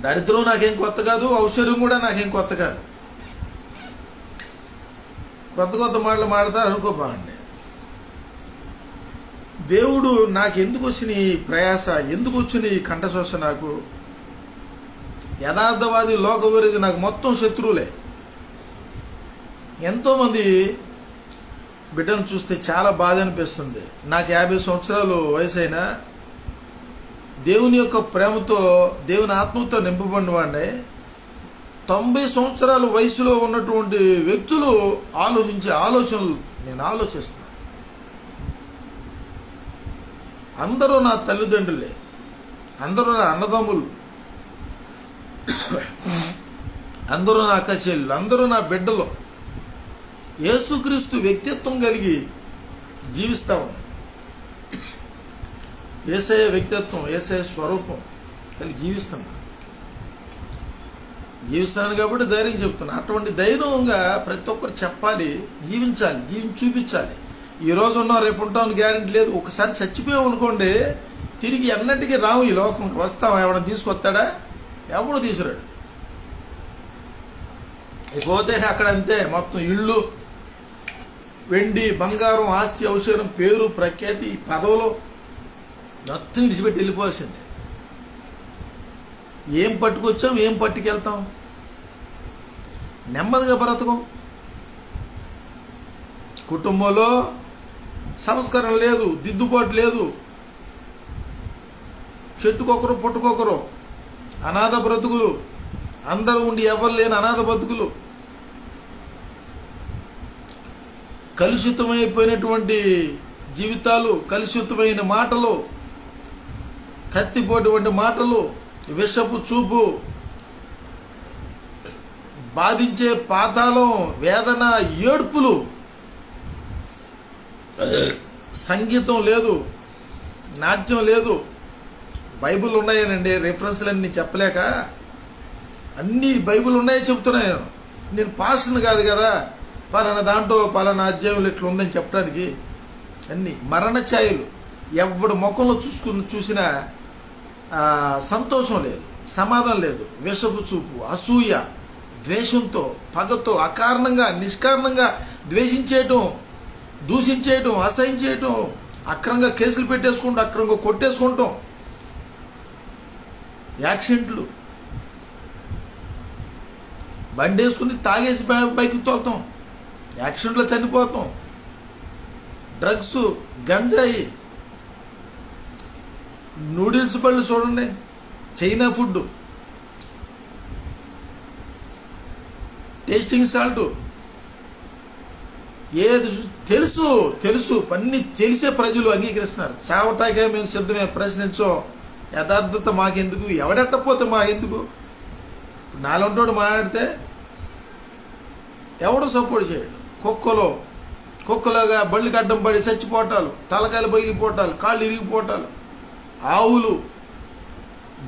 దరిద్రం నాకేం కొత్త కాదు, అవసరం కూడా నాకేం కొత్త కాదు. కొత్త మాటలు మాడతా అనుకోబాండి. దేవుడు నాకెందుకు వచ్చిన ఈ ప్రయాస, ఎందుకు వచ్చిన ఈ కంఠశోష? నాకు యథార్థవాది, లోకవిరోధి నాకు మొత్తం శత్రువులే. ఎంతోమంది బిడ్డను చూస్తే చాలా బాధ అనిపిస్తుంది. నాకు 50 సంవత్సరాలు వయసు అయినా దేవుని యొక్క ప్రేమతో, దేవుని ఆత్మతో నింపబడిన వాడిని 90 సంవత్సరాల వయసులో ఉన్నటువంటి వ్యక్తులు ఆలోచించే ఆలోచనలు నేను ఆలోచిస్తాను. అందరూ నా తల్లిదండ్రులే, అందరూ నా అన్నదమ్ములు, అందరూ నా అక్క చెల్లెలు, అందరూ నా బిడ్డలు. యేసుక్రీస్తు వ్యక్తిత్వం కలిగి జీవిస్తాం. యేసయ్య వ్యక్తిత్వం, యేసయ్య స్వరూపం కలిగి జీవిస్తాను కాబట్టి ధైర్యం చెప్తున్నా. అటువంటి ధైర్యంగా ప్రతి ఒక్కరు చెప్పాలి, జీవించాలి, జీవించి చూపించాలి. ఈరోజు ఉన్నాం, రేపు ఉంటామని గ్యారెంటీ లేదు. ఒకసారి చచ్చిపోయాం అనుకోండి, తిరిగి ఎన్నటికీ రాము ఈ లోకంకి. వస్తాం, ఎవడన్నా తీసుకొస్తాడా? ఎవడు తీసుకురాడు. పోతే అక్కడ అంతే, మొత్తం ఇళ్ళు, వెండి, బంగారం, ఆస్తి, ఔషధం, పేరు, ప్రఖ్యాతి, పదవులు మొత్తం విడిచిపెట్టి వెళ్ళిపోవాల్సిందే. ఏం పట్టుకొచ్చాం, ఏం పట్టుకెళ్తాం? నెమ్మదిగా బ్రతకం. కుటుంబంలో సంస్కారం లేదు, దిద్దుబాటు లేదు, చెట్టుకొకరు పుట్టుకొకరు, అనాథ బ్రతుకులు, అందరూ ఉండి ఎవరు లేని అనాథ బతుకులు, కలుషితమైపోయినటువంటి జీవితాలు, కలుషితమైన మాటలు, కత్తిపోటువంటి మాటలు, విషపు చూపు, బాధించే పాతాళం, వేదన, ఏడ్పులు, సంగీతం లేదు, నాట్యం లేదు. బైబిల్ ఉన్నాయనండి, రెఫరెన్స్లన్నీ చెప్పలేక అన్నీ బైబిల్ ఉన్నాయో చెప్తున్నాను. నేను పాస్టర్ని కాదు కదా, పలానా దాంట్లో పలానా అధ్యాయులు ఇట్లా ఉందని చెప్పడానికి. అన్నీ మరణ ఛాయలు. ఎవడు ముఖంలో చూసినా సంతోషం లేదు, సమాధానం లేదు, విషపు చూపు, అసూయ, ద్వేషంతో, పగతో, అకారణంగా, నిష్కారణంగా ద్వేషించేయటం, దూషించేయటం, అసహించేయటం, అక్రంగా కేసులు పెట్టేసుకుంటాం, అక్రంగా కొట్టేసుకుంటాం, యాక్సిడెంట్లు, బండి వేసుకుని తాగేసి బైక్ తోలుతాం, యాక్సిడెంట్లో చనిపోతాం, డ్రగ్స్, గంజాయి, నూడిల్స్ పళ్ళు చూడండి, చైనా ఫుడ్, టేస్టింగ్ సాల్ట్, ఏది తెలుసు తెలుసు అన్నీ తెలిసే ప్రజలు అంగీకరిస్తున్నారు. చావటాకే మేము సిద్ధమే, ప్రశ్నించో, యథార్థత మాకెందుకు, ఎవడెట్టపోతే మాకెందుకు, నాలంటోడు మాట్లాడితే ఎవడు సపోర్ట్ చేయడు. కుక్కలోగా బళ్ళు గడ్డం పడి చచ్చిపోవటాలు, తలకాయలు పగిలిపోవటాలు, కాళ్ళు ఇరిగిపోవటాలు, ఆవులు,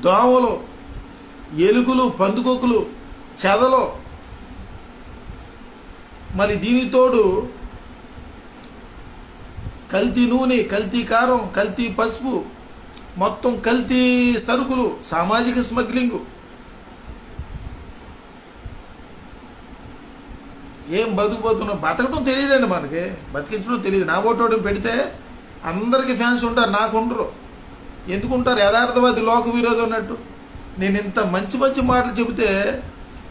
దోమలు, ఎలుకలు, పందుకొక్కులు, చెదలు, మరి దీనితోడు కల్తీ నూనె, కల్తీ కారం, కల్తీ పసుపు, మొత్తం కల్తీ సరుకులు, సామాజిక స్మగ్లింగు. ఏం బతకడం తెలియదండి మనకి, బతికించడం తెలియదు. నా ఓటోడం పెడితే అందరికీ ఫ్యాన్స్ ఉంటారు, నాకు ఉండరు. ఎందుకుంటారు? యథార్థవాది లోక విరోధం అన్నట్టు. నేను ఇంత మంచి మంచి మాటలు చెబితే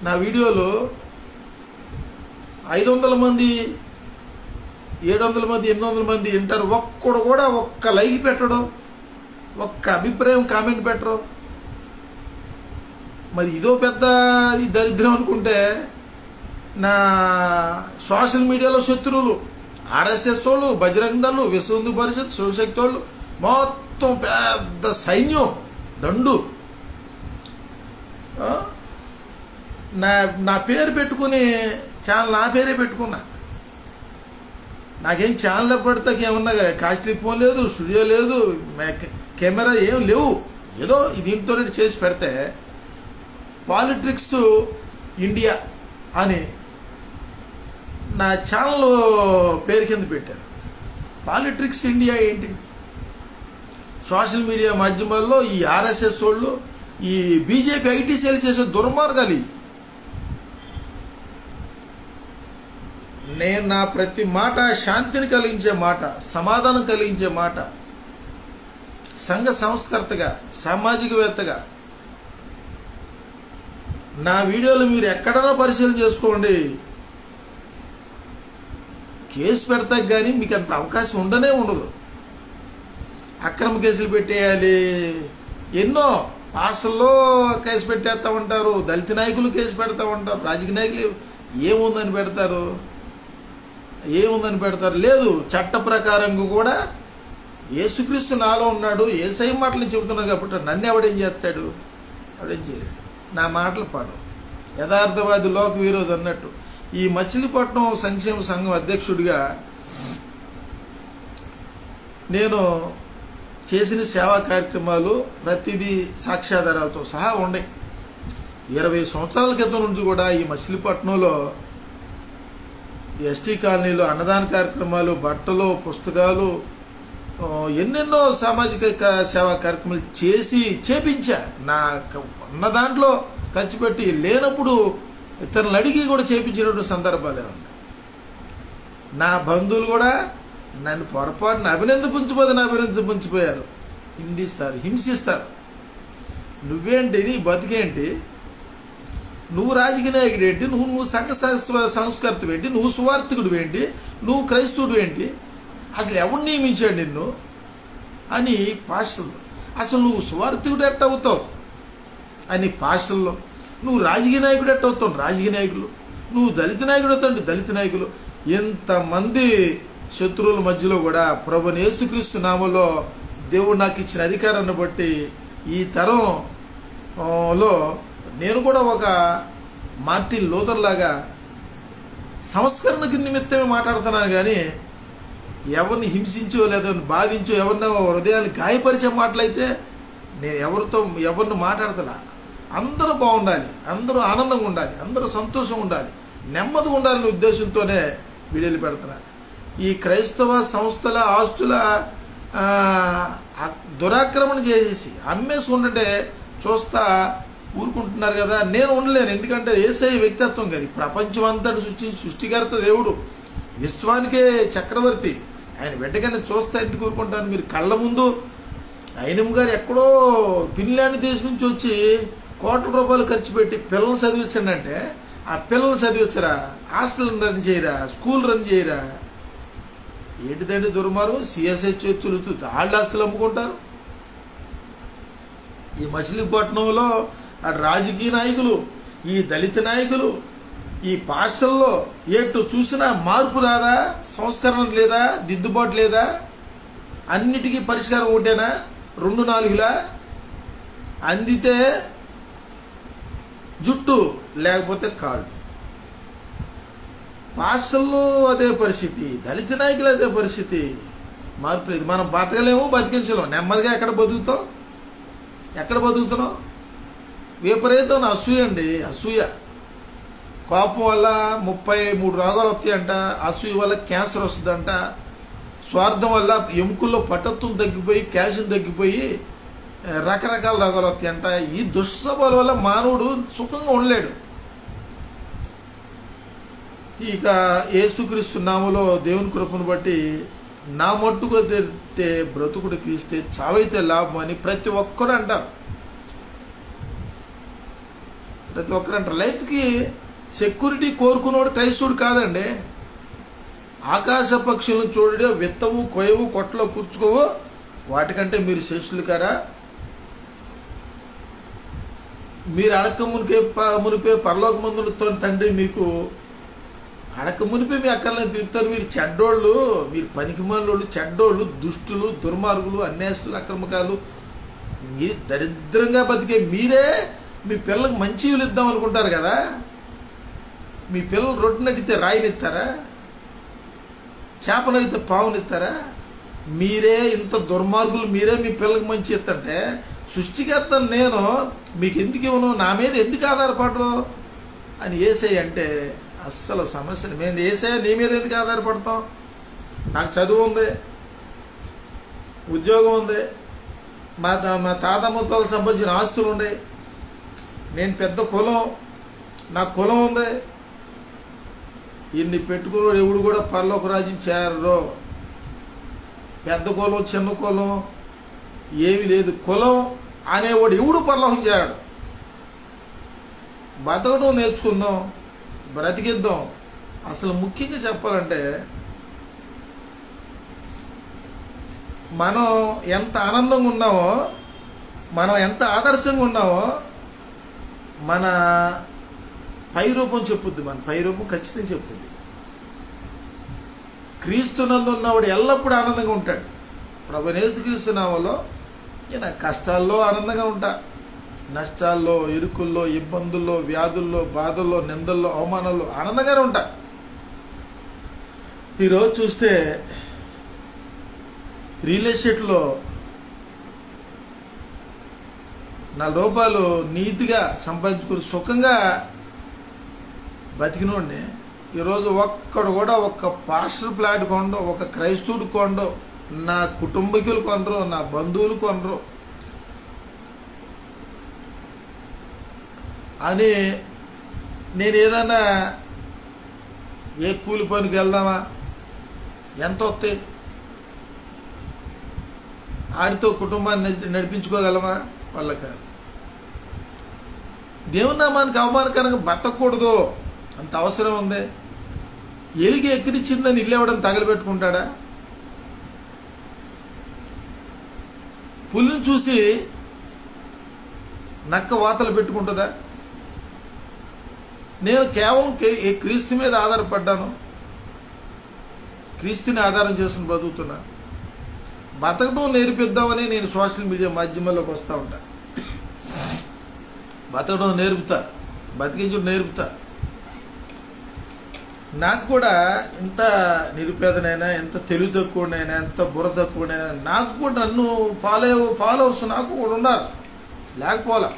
నా వీడియోలు 500 మంది, 700 మంది, 800 మంది వింటారు. ఒక్కడు కూడా ఒక్క లైక్ పెట్టడం, ఒక్క అభిప్రాయం కామెంట్ పెట్టరు. మరి ఇదో పెద్ద దరిద్రం అనుకుంటే, నా సోషల్ మీడియాలో శత్రువులు, ఆర్ఎస్ఎస్ వాళ్ళు, బజరంగ దళ్, విశ్వ హిందూ పరిషత్, శివశక్తి వాళ్ళు, మొత్తం పెద్ద సైన్యం దండు నా పేరు పెట్టుకుని ఛానల్, నా పేరే పెట్టుకున్నా. నాకేం ఛానల్ పడితే ఏమన్నా కాస్ట్లీ ఫోన్ లేదు, స్టూడియో లేదు, కెమెరా ఏం లేవు. ఏదో దీంతో చేసి పెడితే పాలిటిక్స్ ఇండియా అని నా ఛానల్ పేరు కింద పెట్టారు. పాలిటిక్స్ ఇండియా ఏంటి? సోషల్ మీడియా మాధ్యమాల్లో ఈ ఆర్ఎస్ఎస్ వాళ్ళు, ఈ బీజేపీ ఐటీ సేల్ చేసే దుర్మార్గాలు. నేను నా ప్రతి మాట శాంతిని కలిగించే మాట, సమాధానం కలిగించే మాట, సంఘ సంస్కర్తగా, సామాజికవేత్తగా నా వీడియోలు మీరు ఎక్కడైనా పరిశీలన చేసుకోండి. కేసు పెడతాక కానీ మీకు అంత అవకాశం ఉండనే ఉండదు. అక్రమ కేసులు పెట్టేయాలి, ఎన్నో పాస్టర్లో కేసు పెట్టేస్తూ ఉంటారు, దళిత నాయకులు కేసు పెడతా ఉంటారు, రాజకీయ నాయకులు ఏముందని పెడతారు, లేదు. చట్ట ప్రకారంగా కూడా యేసుక్రీస్తు నాలో ఉన్నాడు, యేసయ్య మాటలు చెబుతున్నాడు కాబట్టి నన్ను ఎవడేం చేస్తాడు? ఎవడేం చేయలేడు. నా మాటలు పాడు. యథార్థవాది లోక విరోధి అన్నట్టు. ఈ మచిలీపట్నం సంక్షేమ సంఘం అధ్యక్షుడిగా నేను చేసిన సేవా కార్యక్రమాలు ప్రతిదీ సాక్ష్యాధారాలతో సహా ఉన్నాయి. 20 సంవత్సరాల క్రితం నుంచి కూడా ఈ మచిలీపట్నంలో ఎస్టీ కాలనీలో అన్నదాన కార్యక్రమాలు, బట్టలు, పుస్తకాలు, ఎన్నెన్నో సామాజిక సేవా కార్యక్రమాలు చేపించా. నా ఉన్న దాంట్లో ఖర్చు పెట్టి, లేనప్పుడు ఇతరులను అడిగి కూడా చేపించినటువంటి సందర్భాలే ఉన్నాయి. నా బంధువులు కూడా నన్ను పొరపాటున అభినందించిపోయారు, హింసిస్తారు. నువ్వేంటి, నీ బతికేంటి, నువ్వు రాజకీయ నాయకుడు ఏంటి, నువ్వు సంఘ సంస్కర్తవు ఏంటి, నువ్వు సువార్థికుడు ఏంటి, నువ్వు క్రైస్తవుడు ఏంటి, అసలు ఎవరు నియమించాడు నిన్ను అని పాస్టర్లు. అసలు నువ్వు సువార్థికుడు ఎట్ట అవుతావు అని పాస్టర్లు. నువ్వు రాజకీయ నాయకుడు ఎట్ట అవుతావు, రాజకీయ నాయకులు. నువ్వు దళిత నాయకుడు అవుతావు, దళిత నాయకులు. ఎంతమంది శత్రువుల మధ్యలో కూడా ప్రభువైన యేసుక్రీస్తు నామములో దేవుడు నాకు ఇచ్చిన అధికారాన్ని బట్టి ఈ తరంలో నేను కూడా ఒక మార్టిన్ లూథర్ లాగా సంస్కరణకి నిమిత్తమే మాట్లాడుతున్నాను. కానీ ఎవరిని హింసించో లేదా బాధించో, ఎవరినో హృదయాన్ని గాయపరిచే మాటలైతే నేను ఎవరిని మాట్లాడతా. అందరూ బాగుండాలి, అందరూ ఆనందంగా ఉండాలి, అందరూ సంతోషంగా ఉండాలి, నెమ్మదిగా ఉండాలనే ఉద్దేశంతోనే వీడియోలు పెడుతున్నా. ఈ క్రైస్తవ సంస్థల ఆస్తుల దురాక్రమణ చేసేసి అమ్మేసి ఉండంటే చూస్తా ఊరుకుంటున్నారు కదా. నేను ఉండలేను, ఎందుకంటే యేసయ్య వ్యక్తిత్వం కదా. ప్రపంచం అంతటి సృష్టికర్త దేవుడు, విశ్వానికే చక్రవర్తి, ఆయన బిడ్డగానే చూస్తా ఎందుకు ఊరుకుంటాను? మీరు కళ్ళ ముందు అయినమ్మ గారు ఎక్కడో ఫిన్లాండ్ దేశం నుంచి వచ్చి కోట్ల రూపాయలు ఖర్చు పెట్టి పిల్లలు చదివించండి. ఆ పిల్లలు చదివించరా, హాస్టల్ రన్ చేయరా, స్కూల్ రన్ చేయరా? ఏంటిదండి దుర్మార్గం? సిఎస్హెచ్ చులుతూ వాళ్ళ ఆస్తులు అమ్ముకుంటారు. ఈ మచిలీపట్నంలో అటు రాజకీయ నాయకులు, ఈ దళిత నాయకులు, ఈ పాస్టల్లో ఎటు చూసినా మార్పు రాదా? సంస్కరణ లేదా? దిద్దుబాటు లేదా? అన్నిటికీ పరిష్కారం ఒకటేనా? 2-4లా అందితే జుట్టు లేకపోతే కాళ్ళు. భాషల్లో అదే పరిస్థితి, దళిత నాయకులు అదే పరిస్థితి. మార్పు లేదు. మనం బతకలేము, బతికించలేము. నెమ్మదిగా ఎక్కడ బతుకుతున్నాం? విపరీతం అసూయ అండి. అసూయ, కోపం వల్ల 33 రోగాలు వస్తాయంట. అసూయ వల్ల క్యాన్సర్ వస్తుందంట. స్వార్థం వల్ల ఎముకల్లో పటత్వం తగ్గిపోయి, క్యాల్షియం తగ్గిపోయి రకరకాల రోగాలు వస్తాయంట. ఈ దుస్వభావాల వల్ల మానవుడు సుఖంగా ఉండలేడు. ఇక యేసుక్రీస్తు నామములో దేవుని కృపను బట్టి నా మట్టుకు తెరితే బ్రతుకుడు క్రీస్తే, చావైతే లాభం అని ప్రతి ఒక్కరు అంటారు. లైఫ్కి సెక్యూరిటీ కోరుకున్నవాడు క్రైస్తవుడు కాదండి. ఆకాశ పక్షులను చూడడే, విత్తవు, కొయ్యవు, కొట్టలో కూర్చుకోవు, వాటికంటే మీరు శ్రేష్ఠులు కారా? మీరు అడక్క మునిపే పరలోకమందులతో తండ్రి మీకు అడక్క మునిపే మీ అక్కర్లను తీరుతారు. మీరు చెడ్డోళ్ళు, మీరు పనికిమాలోళ్ళు, చెడ్డోళ్ళు, దుష్టులు, దుర్మార్గులు, అన్యాయస్తులు, అక్రమకాలు, మీరు దరిద్రంగా బతికే మీరే మీ పిల్లలకు మంచిలు ఇద్దాం అనుకుంటారు కదా. మీ పిల్లలు రొట్టె నడితే రాయినిస్తారా? చేప నడితే పావునిస్తారా? మీరే ఇంత దుర్మార్గులు, మీరే మీ పిల్లలకు మంచి ఇస్తుంటే సృష్టికర్త నేను మీకు ఎందుకు ఇవ్వను, నా మీద ఎందుకు ఆధారపడరు అని యేసయ్య అంటే అస్సలు సమస్య. మేము యేసయ్య నీ మీద ఎందుకు ఆధారపడతాం? నాకు చదువు ఉంది, ఉద్యోగం ఉంది, మా తాత ముత్తాలకు సంబంధించిన ఆస్తులు ఉన్నాయి, నేను పెద్ద కులం, నాకు కులం ఉంది. ఇన్ని పెట్టుకున్నాడు ఎవడు కూడా పరలోక రాజ్యం చేరరు. పెద్ద కులం, చిన్న కులం ఏమి లేదు. కులం అనేవాడు ఎవడు పరలోకం చేరాడు. బతకడం నేర్చుకుందాం, బ్రతికిద్దాం. అసలు ముఖ్యంగా చెప్పాలంటే మనం ఎంత ఆనందంగా ఉన్నామో, మనం ఎంత ఆదర్శంగా ఉన్నామో మన పై రూపం చెప్పుద్ది. మన పై రూపం ఖచ్చితంగా చెప్పుద్ది. క్రీస్తునందు ఉన్నవాడు ఎల్లప్పుడూ ఆనందంగా ఉంటాడు. ప్రభువైన యేసుక్రీస్తు నామములో నేను కష్టాల్లో ఆనందంగా ఉంటా, నష్టాల్లో, ఇరుకుల్లో, ఇబ్బందుల్లో, వ్యాధుల్లో, బాధల్లో, నిందల్లో, అవమానాల్లో ఆనందంగానే ఉంటా. ఈరోజు చూస్తే రియల్ ఎస్టేట్లో 4 రూపాయలు నీతిగా సంపాదించుకుని సుఖంగా బతికినోడిని ఈరోజు ఒక్కడు కూడా ఒక్క పాస్టర్ ప్లాట్ కొండో, ఒక క్రైస్తవుడు కొండో, నా కుటుంబీకులు కొనరు, నా బంధువులు కొనరు అని నేను ఏదన్నా ఏ కూలి పనికి వెళ్దామా, ఎంత వస్తాయి, ఆడితో కుటుంబాన్ని నడిపించుకోగలమా? వాళ్ళ కాదు. దేవుని నామానికి అవమానకరంగా బతకూడదు, అంత అవసరం ఉంది. ఎలిగి ఎక్కిరిచ్చిందని ఇల్లు ఇవ్వడం తగలబెట్టుకుంటాడా? పులిని చూసి నక్క వాతలు పెట్టుకుంటుందా? నేను కేవలం క్రీస్తు మీద ఆధారపడ్డాను, క్రీస్తుని ఆధారం చేసుకుని బతుకుతున్నా. బతకడం నేర్పిద్దామని నేను సోషల్ మీడియా మాధ్యమాల్లోకి వస్తూ ఉంటా. బతకడం నేర్పుతా, బతికించడం నేర్పుతా. నాకు కూడా ఎంత నిరుపేదనైనా, ఎంత తెలివి తక్కువనైనా, ఎంత బుర్ర తక్కువనైనా నాకు కూడా నన్ను ఫాలోవర్స్ నాకు కూడా ఉన్నారు, లేకపోలా.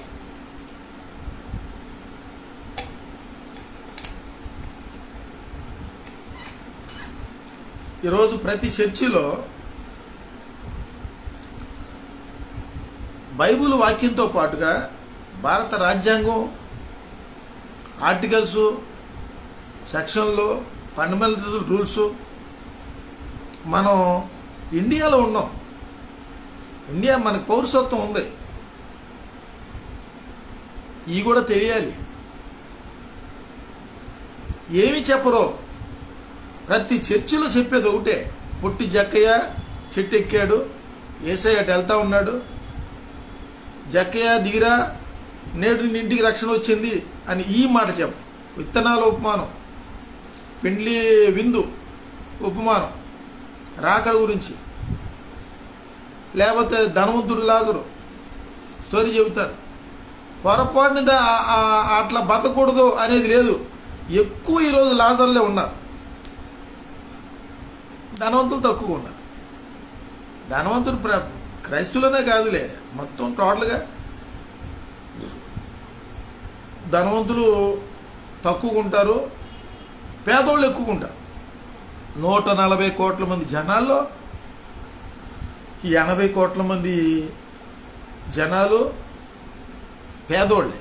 ఈరోజు ప్రతి చర్చిలో బైబిల్ వాక్యంతో పాటుగా భారత రాజ్యాంగం ఆర్టికల్స్, సెక్షన్లు, ఫండమెంటల్ రూల్స్. మనం ఇండియాలో ఉన్నాం, ఇండియా మనకు పౌరసత్వం ఉంది, ఇవి కూడా తెలియాలి. ఏమి చెప్పరో ప్రతి చర్చిలో చెప్పేది ఒకటే, పొట్టి జక్కయ్య చెట్టు ఎక్కాడు, యేసయ్య అటు వెళ్తా ఉన్నాడు, జక్కయ్య దిగిరా, నేడు ఇంటికి రక్షణ వచ్చింది అని ఈ మాట చెప్పు. విత్తనాల ఉపమానం, పెండ్లి విందు ఉపమానం, రాకడ గురించి, లేకపోతే ధనవంతుడు లాగరు స్టోరీ చెబుతారు. పొరపాటుని అట్లా బతకూడదు అనేది లేదు. ఎక్కువ ఈరోజు లాజర్లే ఉన్నారు, ధనవంతులు తక్కువ ఉన్నారు. ధనవంతులు క్రైస్తువులనే కాదులే, మొత్తం టోటల్గా ధనవంతులు తక్కువ ఉంటారు, పేదోళ్ళు ఎక్కువ ఉంటారు. 140 కోట్ల మంది జనాల్లో 80 కోట్ల మంది జనాలు పేదోళ్ళే,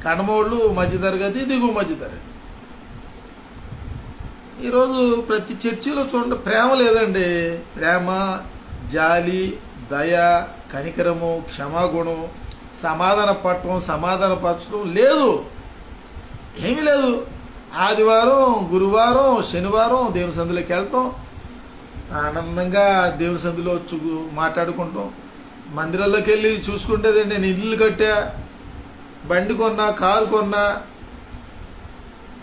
కడమోళ్ళు మధ్యతరగతి, దిగువ మధ్యతరగతి. ఈరోజు ప్రతి చర్చిలో చూడండి, ప్రేమ లేదండి. ప్రేమ, జాలి, దయ, కనికరము, క్షమాగుణం, సమాధానపరచడం లేదు, ఏమీ లేదు. ఆదివారం, గురువారం, శనివారం దేవుని సందులోకి వెళ్ళటం, ఆనందంగా దేవుని సందులో మాట్లాడుకుంటాం. మందిరాల్లోకి వెళ్ళి చూసుకుంటేది, నేను ఇల్లు కట్టా, బండి కొన్నా, కారు కొన్నా,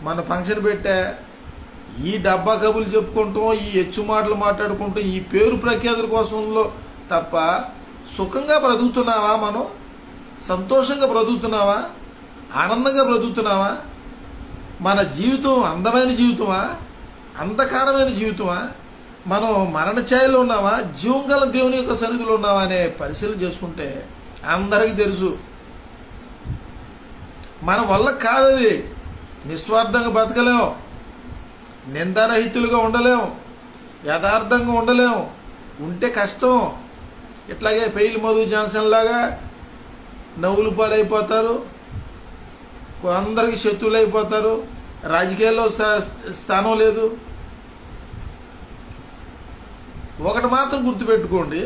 మన ఫంక్షన్ పెట్టా, ఈ డబ్బా కబుర్లు చెప్పుకుంటాం, ఈ హెచ్చు మాటలు మాట్లాడుకుంటాం, ఈ పేరు ప్రఖ్యాతుల కోసంలో తప్ప సుఖంగా బ్రతుకుతున్నావా? మనం సంతోషంగా బ్రతుకుతున్నావా? ఆనందంగా బ్రతుకుతున్నావా? మన జీవితం అందమైన జీవితమా, అంధకారమైన జీవితమా? మనం మరణ ఛాయలో ఉన్నావా, జీవం గల దేవుని యొక్క సన్నిధిలో ఉన్నావా అనే పరిశీలన చేసుకుంటే అందరికీ తెలుసు మన వల్ల కాదది. నిస్వార్థంగా బతకలేం, నిందారహితులుగా ఉండలేం, యథార్థంగా ఉండలేం, ఉంటే కష్టం. ఇట్లాగే పెయిల్ మధు జాన్సన్ లాగా నవ్వులు పాలైపోతారు, అందరికీ శత్రువులు అయిపోతారు, రాజకీయాల్లో స్థానం లేదు. ఒకటి మాత్రం గుర్తుపెట్టుకోండి,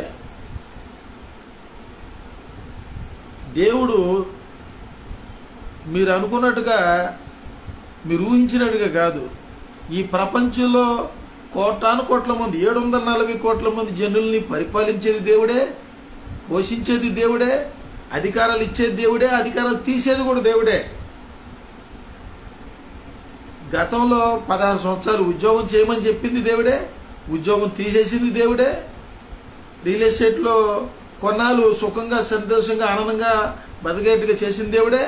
దేవుడు మీరు అనుకున్నట్టుగా, మీరు ఊహించినట్టుగా కాదు. ఈ ప్రపంచంలో కోటాను కోట్ల మంది, 740 కోట్ల మంది జనుల్ని పరిపాలించేది దేవుడే, పోషించేది దేవుడే, అధికారాలు ఇచ్చేది దేవుడే, అధికారాలు తీసేది కూడా దేవుడే. గతంలో 16 సంవత్సరాలు ఉద్యోగం చేయమని చెప్పింది దేవుడే, ఉద్యోగం తీసేసింది దేవుడే. రియల్ ఎస్టేట్లో కొన్నాళ్ళు సుఖంగా, సంతోషంగా, ఆనందంగా బతికేట్టుగా చేసింది దేవుడే.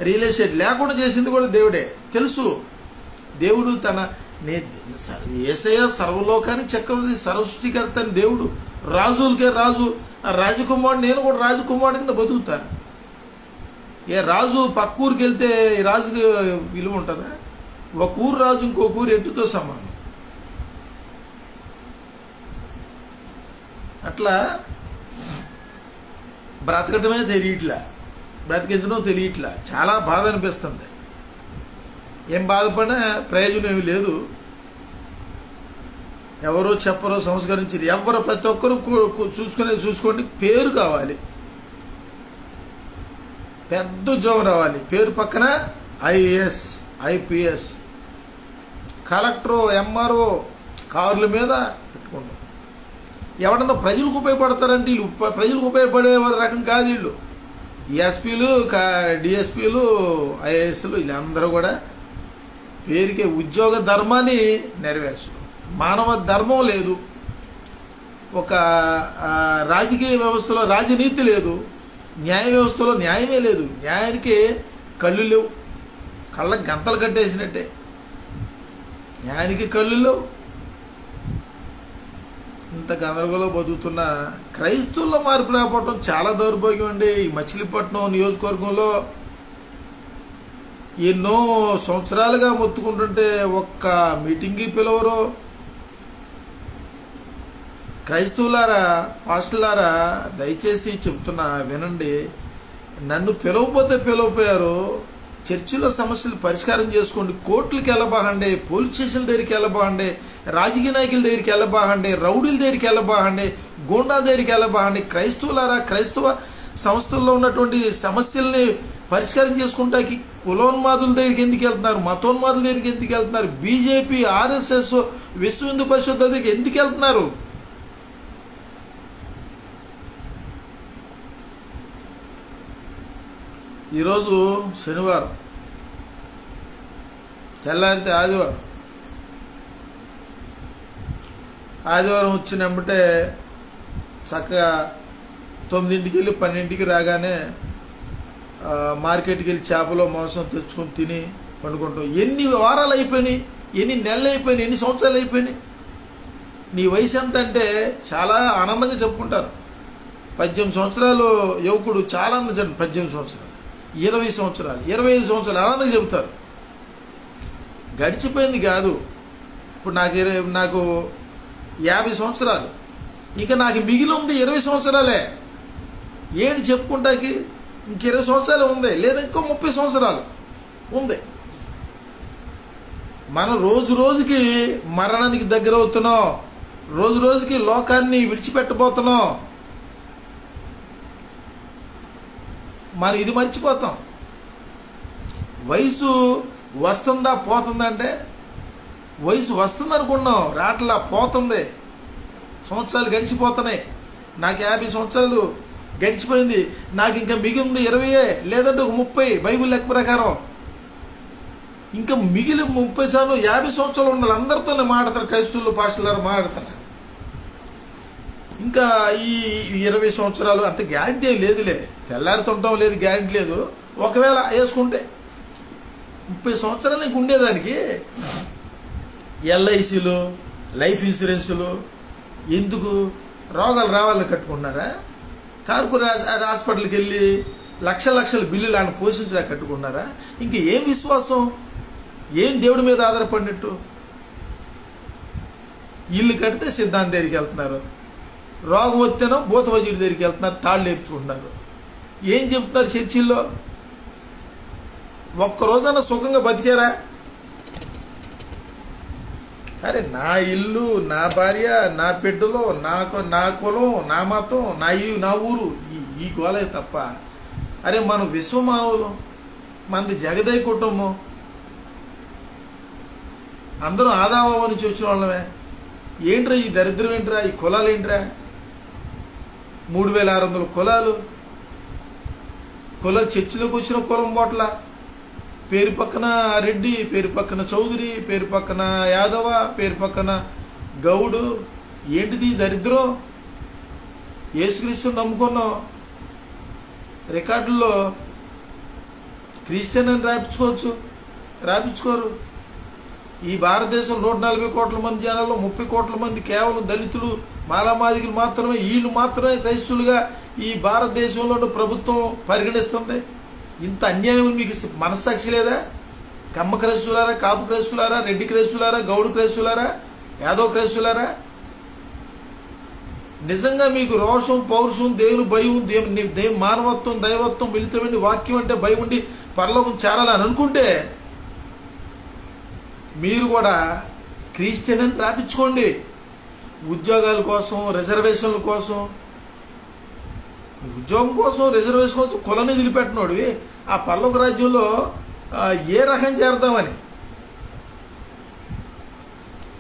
రియల్ ఎస్టేట్ లేకుండా చేసింది కూడా దేవుడే. తెలుసు దేవుడు తన యేసయ్య సర్వలోకానికి చక్రవర్తి, సర్వసృష్టికర్త అని దేవుడు, రాజులకే రాజు, ఆ రాజకుమారుడు. నేను కూడా రాజకుమారుడి కింద బతుకుతాను. ఏ రాజు పక్క ఊరికి వెళ్తే ఈ రాజుకి విలువ ఉంటుందా? ఒక ఊరు రాజు ఇంకొక ఊరు ఎట్టుతో సమానం. అట్లా బ్రతకటమే తెలియట్లా, బ్రతికించడం తెలియట్లా. చాలా బాధ అనిపిస్తుంది. ఏం బాధపడినా ప్రయోజనం ఏమి లేదు. ఎవరో చెప్పరో సంస్కరించారు, ఎవరు ప్రతి ఒక్కరు చూసుకోండి. పేరు కావాలి, పెద్ద ఉద్యోగం రావాలి, పేరు పక్కన ఐఏఎస్, ఐపీఎస్, కలెక్టరు, ఎంఆర్ఓ కార్ల మీద పెట్టుకుంటాం. ఎవడన్నా ప్రజలకు ఉపయోగపడతారంటే వీళ్ళు ప్రజలకు ఉపయోగపడే రకం కాదు. వీళ్ళు ఎస్పీలు, డిఎస్పీలు, ఐఏఎస్లు, వీళ్ళందరూ కూడా పేరుకే ఉద్యోగ ధర్మాన్ని నెరవేర్చడం. మానవ ధర్మం లేదు, ఒక రాజకీయ వ్యవస్థలో రాజనీతి లేదు, న్యాయ వ్యవస్థలో న్యాయమే లేదు. న్యాయానికి కళ్ళు లేవు, కళ్ళకి గంతలు కట్టేసినట్టే. న్యాయానికి కళ్ళు లేవు. ఇంత గందరగోళం బతుకుతున్న క్రైస్తవుల్లో మార్పు రాకపోవటం చాలా దౌర్భాగ్యం అండి. ఈ మచిలీపట్నం నియోజకవర్గంలో ఎన్నో సంవత్సరాలుగా మొత్తుకుంటుంటే ఒక్క మీటింగ్కి పిలవరు. క్రైస్తవులారా, పాస్టర్లారా, దయచేసి చెప్తున్నా వినండి. నన్ను పిలవకపోతే పిలవపోయారు. చర్చిలో సమస్యలు పరిష్కారం చేసుకోండి. కోర్టులకు వెళ్ళబాగండి, పోలీస్ స్టేషన్ల దగ్గరికి వెళ్ళబాగండి, రాజకీయ నాయకుల దగ్గరికి వెళ్ళబాగండి, రౌడీల దగ్గరికి వెళ్ళబాగండి, గోండా దగ్గరికి వెళ్ళబాగండి. క్రైస్తవులారా, క్రైస్తవ సంస్థల్లో ఉన్నటువంటి సమస్యల్ని పరిష్కారం చేసుకుంటాకి కులోన్మాదుల దగ్గరికి ఎందుకు వెళ్తున్నారు? మతోన్మాదుల దగ్గరికి ఎందుకు వెళ్తున్నారు? బీజేపీ, ఆర్ఎస్ఎస్, విశ్వ హిందూ పరిషత్ దగ్గరికి ఎందుకు వెళ్తున్నారు? ఈరోజు శనివారం, తెల్లారితే ఆదివారం. ఆదివారం వచ్చినప్పుడే చక్కగా 9ంటికి వెళ్ళి 12ంటికి రాగానే మార్కెట్కి వెళ్ళి చేపలో మాంసం తెచ్చుకొని తిని పండుకుంటాం. ఎన్ని వారాలు అయిపోయినాయి, ఎన్ని నెలలు అయిపోయినాయి, ఎన్ని సంవత్సరాలు అయిపోయినాయి. నీ వయసు ఎంత అంటే చాలా ఆనందంగా చెప్పుకుంటారు. 18 సంవత్సరాలు యువకుడు చాలా ఆనందం, 18 సంవత్సరాలు, 20 సంవత్సరాలు, 25 సంవత్సరాలు ఆనందంగా చెబుతారు. గడిచిపోయింది కాదు. ఇప్పుడు నాకు 50 సంవత్సరాలు, ఇంకా నాకు మిగిలి ఉంది 20 సంవత్సరాలే. ఏంటి చెప్పుకుంటాకి? ఇంక 20 సంవత్సరాలు ఉంది, లేదా ఇంకో 30 సంవత్సరాలు ఉంది. మనం రోజు రోజుకి మరణానికి దగ్గర అవుతున్నాం, రోజు రోజుకి లోకాన్ని విడిచిపెట్టబోతున్నాం. మనం ఇది మర్చిపోతాం. వయసు వస్తుందా పోతుందా అంటే, వయసు వస్తుంది అనుకున్నాం, రాట్లా పోతుంది. సంవత్సరాలు గడిచిపోతున్నాయి. నాకు 50 సంవత్సరాలు గడిచిపోయింది, నాకు ఇంకా మిగిలింది 20 లేదంటే ఒక 30 బైబిల్ లెక్క ప్రకారం. ఇంకా మిగిలిన 30 సార్లు 50 సంవత్సరాలు ఉండాలి. అందరితోనే మాట్లాడతారు, క్రైస్తవులు పాస్టర్లు మాట్లాడతారు. ఇంకా ఈ 20 సంవత్సరాలు అంత గ్యారంటీ ఏం లేదులే, తెల్లారుతుంటాం లేదు, గ్యారంటీ లేదు. ఒకవేళ వేసుకుంటే 30 సంవత్సరాలు నీకు ఉండేదానికి ఎల్ఐసీలు, లైఫ్ ఇన్సూరెన్సులు ఎందుకు? రోగాలు రావాలని కట్టుకున్నారా? కార్పొరేట్ హాస్పిటల్కి వెళ్ళి లక్షల బిల్లులు ఆయన పోషించడా కట్టుకున్నారా? ఇంక ఏం విశ్వాసం, ఏం దేవుడి మీద ఆధారపడినట్టు? ఇల్లు కడితే సిద్ధాంత దగ్గరికి వెళ్తున్నారు, రోగం వస్తేనో భూత వైద్యుడి దగ్గరికి వెళ్తున్నారు, తాళ్ళు లేపుచుకుంటున్నారు. ఏం చెప్తున్నారు చర్చిల్లో? ఒక్కరోజన్నా సుఖంగా బతికారా? అరే నా ఇల్లు, నా భార్య, నా బిడ్డలో, నా కులం, నా మతం, నా ఊరు, ఈ గోలే తప్ప. అరే మనం విశ్వమానవులు, మనది జగదయ్య కుటుంబం, అందరూ ఆదావం నుంచి వచ్చిన వాళ్ళమే. ఏంట్రా ఈ దరిద్రం, ఏంట్రా ఈ కులాలు, ఏంట్రా 3600 కులాలు, చర్చిలోకి వచ్చిన కులం బోట్ల, పేరు పక్కన రెడ్డి, పేరు పక్కన చౌదరి, పేరు పక్కన యాదవ, పేరు పక్కన గౌడు. ఏంటిది దరిద్రం? యేసుక్రీస్తుని నమ్ముకున్నాం, రికార్డుల్లో క్రిస్టియన్ అని రాపించుకోరు. ఈ భారతదేశం 140 కోట్ల మంది జనాల్లో 30 కోట్ల మంది కేవలం దళితులు, మాలామాదిగులు మాత్రమే. వీళ్ళు మాత్రమే క్రైస్తవులుగా ఈ భారతదేశంలో ప్రభుత్వం పరిగణిస్తుంది. ఇంత అన్యాయం మీకు మనస్సాక్షి లేదా? కమ్మ క్రైస్తులారా, కాపు క్రైస్తులారా, రెడ్డి క్రైస్తులారా, గౌడు క్రైస్తులారా, యాదవ్ క్రైస్తులారా, నిజంగా మీకు రోషం, పౌరుషం, దేవుని భయం, దేవుని మానవత్వం, దైవత్వం మిళితమైన వాక్యం అంటే భయం ఉండి పరలోకం చేరాలని అనుకుంటే మీరు కూడా క్రిస్టియన్ అని రాపించుకోండి. ఉద్యోగాల కోసం, రిజర్వేషన్ల కోసం, ఉద్యోగం కోసం, రిజర్వేషన్ కోసం కులాన్ని వదిలిపెట్టినోడు ఆ పరలోక రాజ్యంలో ఏ రకం చేరదామని.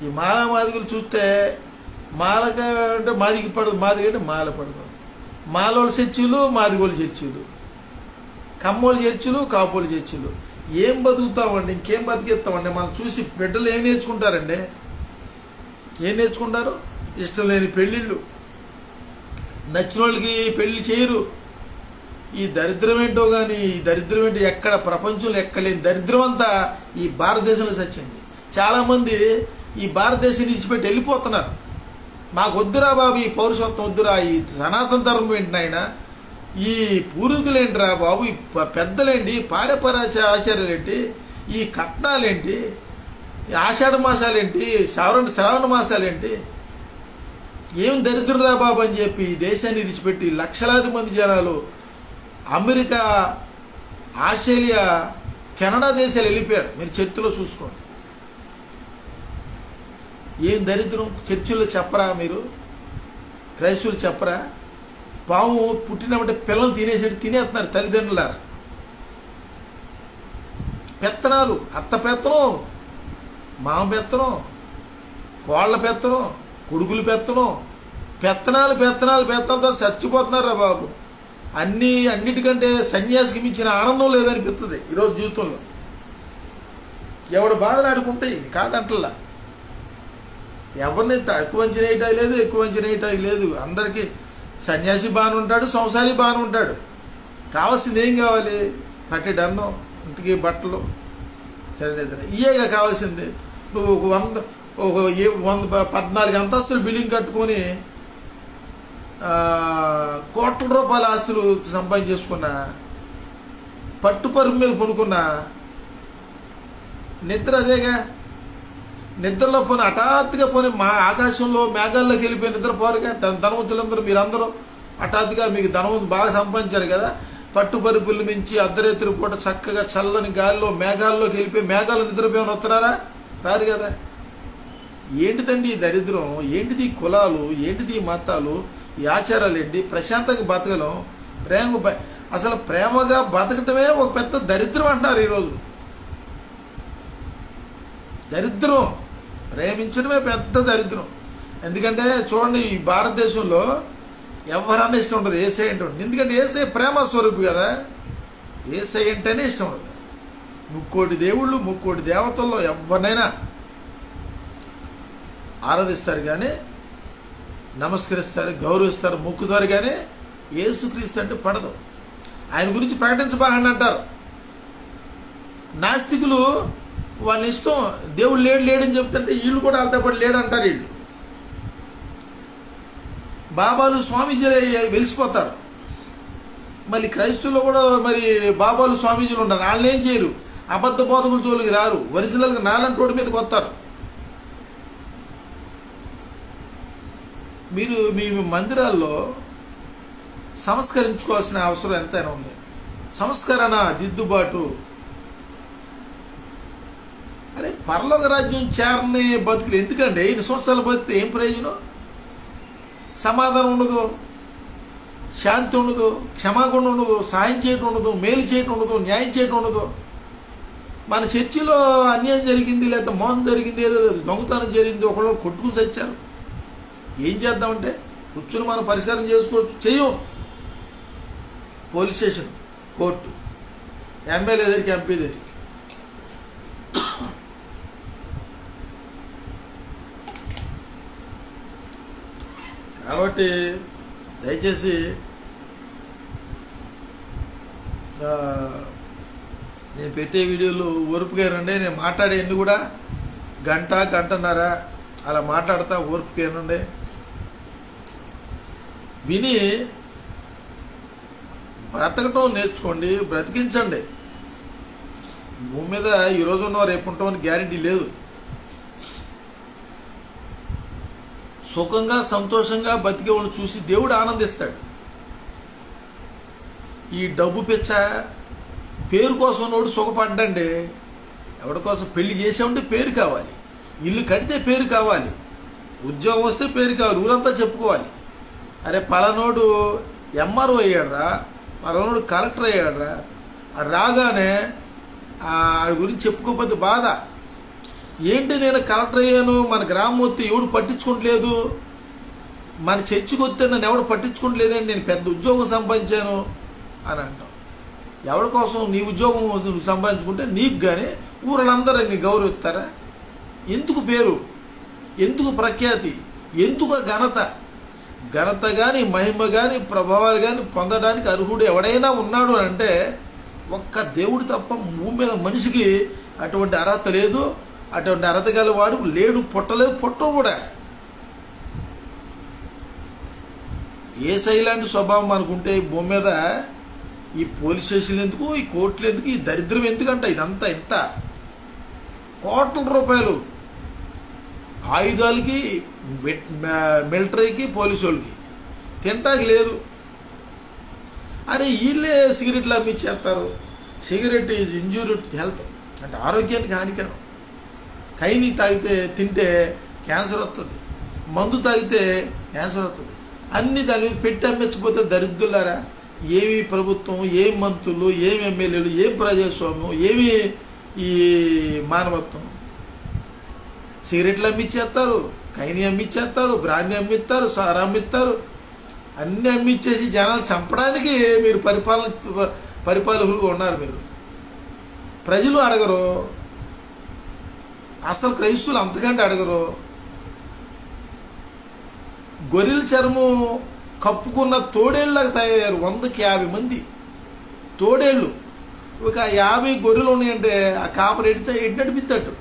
ఈ మాదిగులు చూస్తే మాలకంటే మాదిగి పడదు, మాదిగంటే మాల పడదు. మాలోళ్ళ చర్చిలు, మాదిగోళ్ళ చర్చిలు, కమ్మోళ్ళ చర్చిలు, కాపోళ్ళ చర్చిలు. ఏం బతుకుతామండి? ఇంకేం బతికిస్తామండి? మనం చూసి బిడ్డలు ఏం నేర్చుకుంటారండి? ఏం నేర్చుకుంటారు? ఇష్టం లేని పెళ్ళిళ్ళు, నచ్చిన వాళ్ళకి పెళ్లి చేయరు. ఈ దరిద్రం ఏంటో కానీ, ఈ దరిద్రం ఏంటో ఎక్కడ ప్రపంచంలో ఎక్కలేని దరిద్రం అంతా ఈ భారతదేశంలో సచ్చింది. చాలామంది ఈ భారతదేశం విడిచిపెట్టి వెళ్ళిపోతున్నారు. మాకు వద్దురా బాబు ఈ పౌరుషత్వం, వద్దురా ఈ సనాతన ధర్మం ఏంటి నాయన, ఈ పూర్వీకులేంటిరా బాబు, ఈ పెద్దలేంటి, పారపరాచ ఆచార్యులేంటి, ఈ కట్నాలేంటి, ఈ ఆషాఢ మాసాలేంటి, శ్రావణ మాసాలేంటి, ఏం దరిద్రం రా బాబు అని చెప్పి ఈ దేశాన్ని విడిచిపెట్టి లక్షలాది మంది జనాలు అమెరికా, ఆస్ట్రేలియా, కెనడా దేశాలు వెళ్ళిపోయారు. మీరు చర్చిలో చూసుకోండి. ఏం దరిద్రం? చర్చిల్లో చెప్పరా మీరు? క్రైస్తవులు చెప్పరా? పాము పుట్టినప్పుడు పిల్లలు తినేస్తున్నారు తల్లిదండ్రులారా. పెత్తనాలు, అత్త పెత్తనం, మామ పెత్తనం, కోళ్ళ పెత్తనం, కొడుకులు పెత్తనం, పెత్తనాలతో చచ్చిపోతున్నారా బాబు. అన్నిటికంటే సన్యాసికి మించిన ఆనందం లేదనిపిస్తుంది ఈరోజు జీవితంలో. ఎవడు బాధలు ఆడుకుంటాయి కాదంటలా. ఎవరిని తక్కువ అంచనా లేదు, ఎక్కువ అంచనా లేదు. అందరికీ సన్యాసి బాగానే ఉంటాడు, సంసారి బాగానే ఉంటాడు. కావాల్సింది ఏం కావాలి? పట్టెడు అన్నం, ఇంటికి బట్టలు, సరే ఇయేగా కావాల్సింది. నువ్వు ఒక 14 అంతస్తులు బిల్డింగ్ కట్టుకొని కోట్ల రూపాయల ఆస్తులు సంపాదించేసుకున్నా, పట్టుపరుపు మీద కొనుక్కున్నా, నిద్ర అదేగా. నిద్రలో పోని హఠాత్తుగా పోని ఆకాశంలో మేఘాల్లోకి వెళ్ళిపోయి నిద్రపోరుగా. ధనవంతులందరూ మీరందరూ హఠాత్తుగా మీకు ధనవంతు బాగా సంపాదించారు కదా, పట్టుపరుపుల నుంచి అర్ధరాత్రి పూట చక్కగా చల్లని గాలిలో మేఘాల్లోకి వెళ్ళిపోయి మేఘాలు నిద్రపోయి వస్తున్నారా? రారు కదా. ఏంటిదండి ఈ దరిద్రం? ఏంటిది కులాలు? ఏంటిది మతాలు? ఈ ఆచారాలు ఏంటి? ప్రశాంతంగా బతకలం, అసలు ప్రేమగా బతకటమే ఒక పెద్ద దరిద్రం అంటున్నారు ఈరోజు. దరిద్రం, ప్రేమించడమే పెద్ద దరిద్రం. ఎందుకంటే చూడండి, ఈ భారతదేశంలో ఎవరన్నా ఇష్టం ఉండదు యేసయ్య అంటే. ఎందుకంటే యేసయ్య ప్రేమ స్వరూపు కదా. యేసయ్య అంటేనే ఇష్టం ఉండదు. 3 కోటి దేవుళ్ళు, 3 కోటి దేవతల్లో ఎవరినైనా ఆరాధిస్తారు కానీ, నమస్కరిస్తారు, గౌరవిస్తారు, మొక్కుతారు కానీ యేసుక్రీస్తు అంటే పడదు. ఆయన గురించి ప్రకటించబాగండి అంటారు. నాస్తికులు వాళ్ళ ఇష్టం, దేవుడు లేడని చెప్తుంటే వీళ్ళు కూడా వాళ్ళతో పాటు లేడంటారు. వీళ్ళు బాబాలు స్వామీజీలు వెలిసిపోతారు. మళ్ళీ క్రైస్తవుల్లో కూడా మరి బాబాలు స్వామీజీలు ఉంటారు. వాళ్ళని ఏం చేయరు, అబద్ధ బోధకుల జోలికి రారు, ఒరిజినల్గా నాలంటి రోడ్డు మీదకి వస్తారు. మీరు మీ మందిరాల్లో సంస్కరించుకోవాల్సిన అవసరం ఎంతైనా ఉంది. సంస్కరణ, దిద్దుబాటు. అరే పరలోక రాజ్యం చేరని బతుకులు ఎందుకంటే? 8 సంవత్సరాలు బతికితే ఏం ప్రయోజనం? సమాధానం ఉండదు, శాంతి ఉండదు, క్షమాగుణం ఉండదు, సాయం చేయటం ఉండదు, మేలు చేయటం ఉండదు, న్యాయం చేయటం ఉండదు. మన చర్చిలో అన్యాయం జరిగింది, లేదా మోసం జరిగింది, ఏదో దొంగతనం జరిగింది, ఒకళ్ళు కొట్టుకుని చచ్చారు. ఏం చేద్దామంటే కూర్చుని మనం పరిష్కారం చేసుకోవచ్చు. చెయ్యం. పోలీస్ స్టేషన్, కోర్టు, ఎమ్మెల్యే దగ్గరికి, ఎంపీ దగ్గరికి. కాబట్టి దయచేసి నేను పెట్టే వీడియోలు ఓర్పుగా రండి. నేను మాట్లాడేవన్నీ కూడా గంటన్నర అలా మాట్లాడతా, ఓర్పుగా రండి. విని బ్రతకటం నేర్చుకోండి, బ్రతికించండి. భూమి మీద ఈరోజు ఉన్నవారు రేపు ఉంటామని గ్యారెంటీ లేదు. సుఖంగా సంతోషంగా బతికే వాళ్ళని చూసి దేవుడు ఆనందిస్తాడు. ఈ డబ్బు పిచ్చ పేరు కోసం ఉన్నోడు సుఖపడ్డండి. ఎవరి కోసం? పెళ్లి చేసామంటే పేరు కావాలి, ఇల్లు కడితే పేరు కావాలి, ఉద్యోగం వస్తే పేరు కావాలి, ఊరంతా చెప్పుకోవాలి. అరే పలానోడు ఎంఆర్ఓ అయ్యాడురా, పలానోడు కలెక్టర్ అయ్యాడురా, అది రాగానే ఆడి గురించి చెప్పుకోకపోతే బాధ. ఏంటి నేను కలెక్టర్ అయ్యాను, మన గ్రామం వస్తే ఎవడు పట్టించుకోవట్లేదు, మన చర్చికి వస్తే నన్ను ఎవడు పట్టించుకోవట్లేదండి, నేను పెద్ద ఉద్యోగం సంపాదించాను అని అంటాం. ఎవరి కోసం? నీ ఉద్యోగం నువ్వు సంపాదించుకుంటే నీకు కానీ ఊరందరూ నీ గౌరవిస్తారా? ఎందుకు పేరు, ఎందుకు ప్రఖ్యాతి, ఎందుకు ఘనత? ఘనత కానీ మహిమ కానీ ప్రభావాలు కానీ పొందడానికి అర్హుడు ఎవడైనా ఉన్నాడు అంటే ఒక్క దేవుడు తప్ప భూమి మీద మనిషికి అటువంటి అర్హత లేదు. అటువంటి అర్హత గలవాడు లేడు, పుట్టలేదు, పుట్టవు కూడా. యేసయ్యలాంటి స్వభావం అనుకుంటే భూమి మీద ఈ పోలీస్ స్టేషన్లు ఎందుకు, ఈ కోర్టులు ఎందుకు, ఈ దరిద్రం ఎందుకంట? ఇదంతా ఇంత కోట్ల రూపాయలు ఆయుధాలకి, మిలిటరీకి, పోలీసు వాళ్ళకి తింటాకి లేదు. అరే వీళ్ళే సిగరెట్లు అమ్మిచ్చేస్తారు. Cigarette is injury to health, అంటే ఆరోగ్యానికి హానికరం. కైని తాగితే తింటే క్యాన్సర్ వస్తుంది, మందు తాగితే క్యాన్సర్ వస్తుంది. అన్ని దాని మీద పెట్టి అమ్మించకపోతే దరిద్రులారా. ఏమి ప్రభుత్వం, ఏం మంత్రులు, ఏమి ఎమ్మెల్యేలు, ఏం ప్రజాస్వామ్యం, ఏమి ఈ మానవత్వం? సిగరెట్లు అమ్మిచ్చేస్తారు, కైని అమ్మిచ్చేస్తారు, బ్రాంతి అమ్మిస్తారు, సారా అమ్మిస్తారు, అన్నీ అమ్మిచ్చేసి జనాలు చంపడానికి మీరు పరిపాలకులుగా ఉన్నారు. మీరు ప్రజలు అడగరు, అసలు క్రైస్తవులు అంతకంటే అడగరు. గొర్రెల చర్మం కప్పుకున్న తోడేళ్ళగా తయారయ్యారు 100కి 50 మంది. తోడేళ్ళు ఒక 50 గొర్రెలు ఉన్నాయంటే ఆ కాపరి ఎట్టి నడిపిస్తాడు.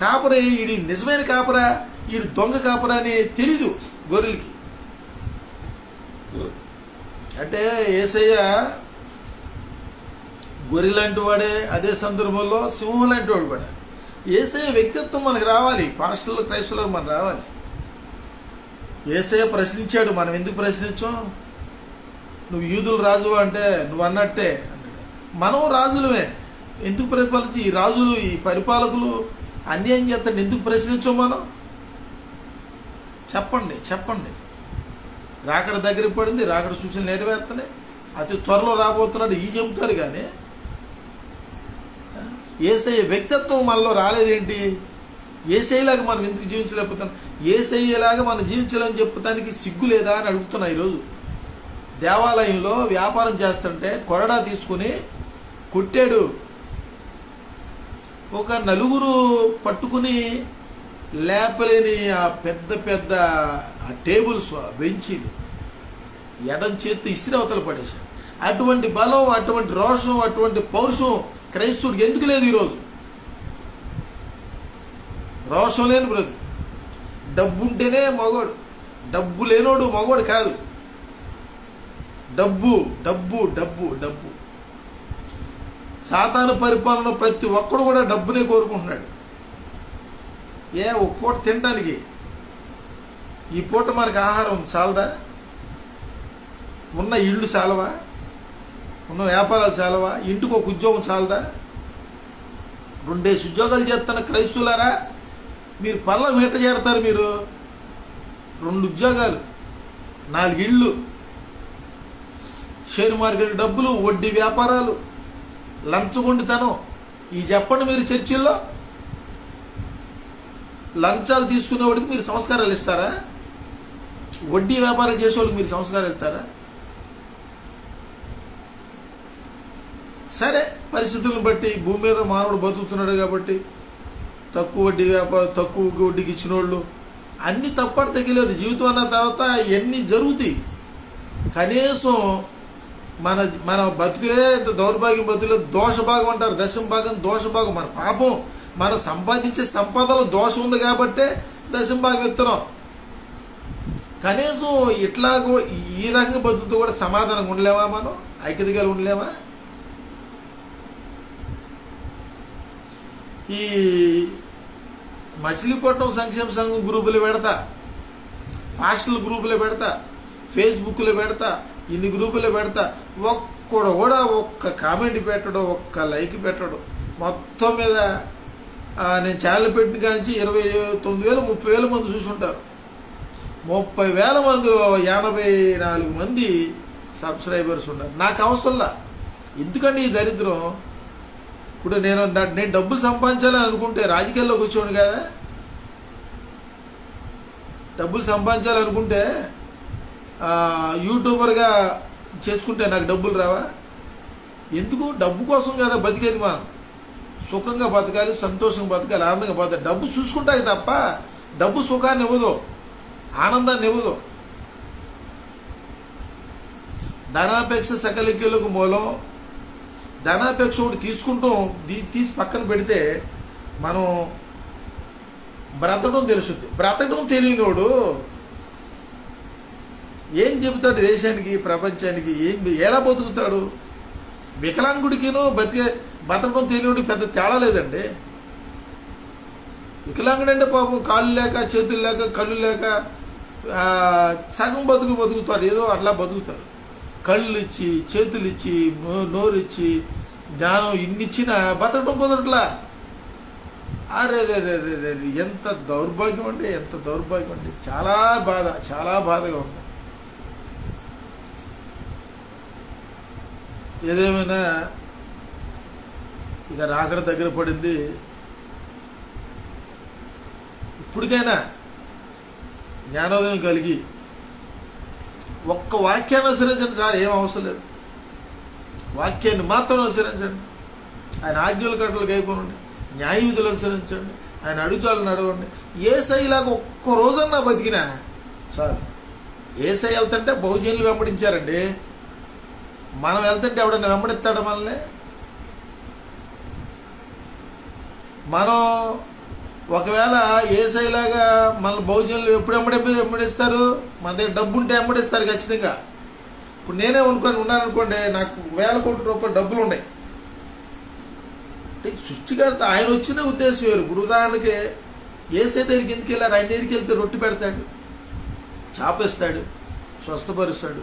కాపరి ఈడి నిజమైన కాపరా, ఈడు దొంగ కాపరా అని తెలీదు గొర్రెలకి. అంటే యేసయ్య గొర్రె లాంటి వాడే, అదే సందర్భంలో సింహం లాంటి వాడు కూడా. యేసయ్య వ్యక్తిత్వం మనకు రావాలి, పాస్టర్లు క్రైస్తవులకు మనకు రావాలి. యేసయ్య ప్రశ్నించాడు, మనం ఎందుకు ప్రశ్నించాం? నువ్వు యూదుల రాజు అంటే నువ్వు అన్నట్టే అన్నాడు. మనం రాజులమే, ఎందుకు పరిపాలించి ఈ రాజులు ఈ పరిపాలకులు అన్యాయం చేస్తాడు, ఎందుకు ప్రశ్నించాం మనం? చెప్పండి. రాకడ దగ్గరికి పడింది, రాకడ సూచనలు నెరవేరుతున్నాయి, అతి త్వరలో రాబోతున్నాడు ఈ చెబుతారు. కానీ యేసయ్య వ్యక్తిత్వం మనలో రాలేదేంటి? యేసయ్యలాగా మనం ఎందుకు జీవించలేకపోతున్నాం? యేసయ్యలాగా మనం జీవించాలని చెప్పడానికి సిగ్గు లేదా అని అడుగుతున్నా. ఈరోజు దేవాలయంలో వ్యాపారం చేస్తుంటే కొరడా తీసుకుని కొట్టాడు. ఒక నలుగురు పట్టుకుని లేపలేని ఆ పెద్ద పెద్ద టేబుల్స్, బెంచీలు ఎడం చేతి ఇస్త్రీ అవతల పడేశాడు. అటువంటి బలం, అటువంటి రోషం, అటువంటి పౌరుషం క్రైస్తవుడికి ఎందుకు లేదు ఈరోజు? రోషం లేని బ్రతుకు. డబ్బు ఉంటేనే మగోడు, డబ్బు లేనోడు మగోడు కాదు. డబ్బు డబ్బు డబ్బు డబ్బు. సాతాను పరిపాలన ప్రతి ఒక్కడు కూడా డబ్బునే కోరుకుంటున్నాడు. ఒక పూట తినడానికి, ఈ పూట మనకు ఆహారం చాలదా? ఉన్న ఇళ్ళు చాలవా? ఉన్న వ్యాపారాలు చాలవా? ఇంటికి ఒక ఉద్యోగం చాలదా? 2 ఉద్యోగాలు చేస్తున్న క్రైస్తవులారా, మీరు పనుల మీట చేరతారు. మీరు 2 ఉద్యోగాలు, 4 ఇళ్ళు, షేర్ మార్కెట్ డబ్బులు, వడ్డీ వ్యాపారాలు, లంచగొండితనం. ఈ చెప్పండి, మీరు చర్చిల్లో లంచాలు తీసుకునేవాడికి మీరు సంస్కారాలు ఇస్తారా? వడ్డీ వ్యాపారాలు చేసేవాళ్ళకి మీరు సంస్కారాలు ఇస్తారా? సరే, పరిస్థితులను బట్టి భూమి మీద మానవుడు బతుకుతున్నాడు కాబట్టి తక్కువ వడ్డీ వ్యాపారం, తక్కువ వడ్డీకి ఇచ్చిన వాళ్ళు అన్నీ తప్పటి తగ్గలేదు. జీవితం అన్న తర్వాత ఇవన్నీ జరుగుతాయి. కనీసం మన బతుకులే దౌర్భాగ్యం, బతుకులే దోషభాగం అంటారు. 10వ భాగం దోషభాగం. మన పాపం, మనం సంపాదించే సంపదలో దోషం ఉంది కాబట్టే 10వ భాగం ఇస్తున్నాం. కనీసం ఇట్లాగో ఈ రకంగా బతుకుతూ కూడా సమాధానంగా ఉండలేమా? మనం ఐక్యతగా ఉండలేమా? ఈ మచిలీపట్నం సంక్షేమ సంఘం గ్రూపులు పెడతా, పాస్టల్ గ్రూపులు పెడతా, ఫేస్బుక్లో పెడతా, ఇన్ని గ్రూపులు పెడతా, ఒక్కడు కూడా ఒక్క కామెంట్ పెట్టడం, ఒక్క లైక్ పెట్టడం. మొత్తం మీద నేను ఛానల్ పెట్టిన కానించి 29,000 30,000 మంది చూసుంటారు. 30,000 మందిలో 84 మంది సబ్స్క్రైబర్స్ ఉన్నారు. నాకు అవసరంలా. ఎందుకండి ఈ దరిద్రం? ఇప్పుడు నేను డబ్బులు సంపాదించాలని అనుకుంటే రాజకీయాల్లోకి వచ్చేవాడు కదా. డబ్బులు సంపాదించాలనుకుంటే యూట్యూబర్గా చేసుకుంటే నాకు డబ్బులు రావా? ఎందుకు? డబ్బు కోసం కదా బతికేది. మనం సుఖంగా బతకాలి, సంతోషంగా బతకాలి, ఆనందంగా బతకాలి. డబ్బు చూసుకుంటాయి తప్ప డబ్బు సుఖాన్ని ఇవ్వదు, ఆనందాన్ని ఇవ్వదు. ధనాపేక్ష సకలికలకు మూలం. ధనాపేక్ష ఒకటి తీసుకుంటాం, తీసి పక్కన పెడితే మనం బ్రతకడం తెలుస్తుంది. బ్రతకడం తెలియనోడు ఏం చెబుతాడు దేశానికి, ప్రపంచానికి? ఎలా బతుకుతాడు? వికలాంగుడికినో బతకడం తెలియనోడికి పెద్ద తేడా లేదండి. వికలాంగుడంటే పాపం కాళ్ళు లేక, చేతులు లేక, కళ్ళు లేక సగం బతుకుతారు, ఏదో అట్లా బతుకుతారు. కళ్ళు ఇచ్చి, చేతులు ఇచ్చి, నోరు ఇచ్చి, జ్ఞానం ఇన్నిచ్చినా బతకడం కుదరట్లా. అరే ఎంత దౌర్భాగ్యం అంటే, ఎంత దౌర్భాగ్యం అంటే, చాలా బాధగా ఉంది. ఏదేమైనా ఇక రాకడ దగ్గర పడింది. ఇప్పటికైనా జ్ఞానోదయం కలిగి ఒక్క వాక్యాన్ని అనుసరించండి చాలా, ఏం అవసరం లేదు. వాక్యాన్ని మాత్రం అనుసరించండి. ఆయన ఆజ్ఞల కట్టలకు అయిపోనండి, న్యాయ విధులు అనుసరించండి, ఆయన అడుగుచాలు నడవండి. యేసయ్యలాగా ఒక్క రోజన్నా బతికినా చాలు. యేసయ్య వెళ్తుంటే బహుజనులు వెంబడించారండి. మనం వెళ్తుంటే ఎవడన్నా వెంబడిస్తాడు మనల్ని? మనం ఒకవేళ ఏసైలాగా మన బహుజనులు ఎప్పుడు వెంబడిస్తారు? మన దగ్గర డబ్బు ఉంటే వెంబడిస్తారు ఖచ్చితంగా. ఇప్పుడు నేనే ఉన్నాననుకోండి, నాకు 1000 కోట్ల రూపాయలు డబ్బులు ఉన్నాయి. సృష్టికర్త ఆయన వచ్చిన ఉద్దేశం వేరు. ఇప్పుడు ఉదాహరణకి ఏసై దగ్గరికి ఎందుకు వెళ్ళారు? ఆయన దగ్గరికి వెళ్తే రొట్టె పెడతాడు, చాపేస్తాడు, స్వస్థపరుస్తాడు.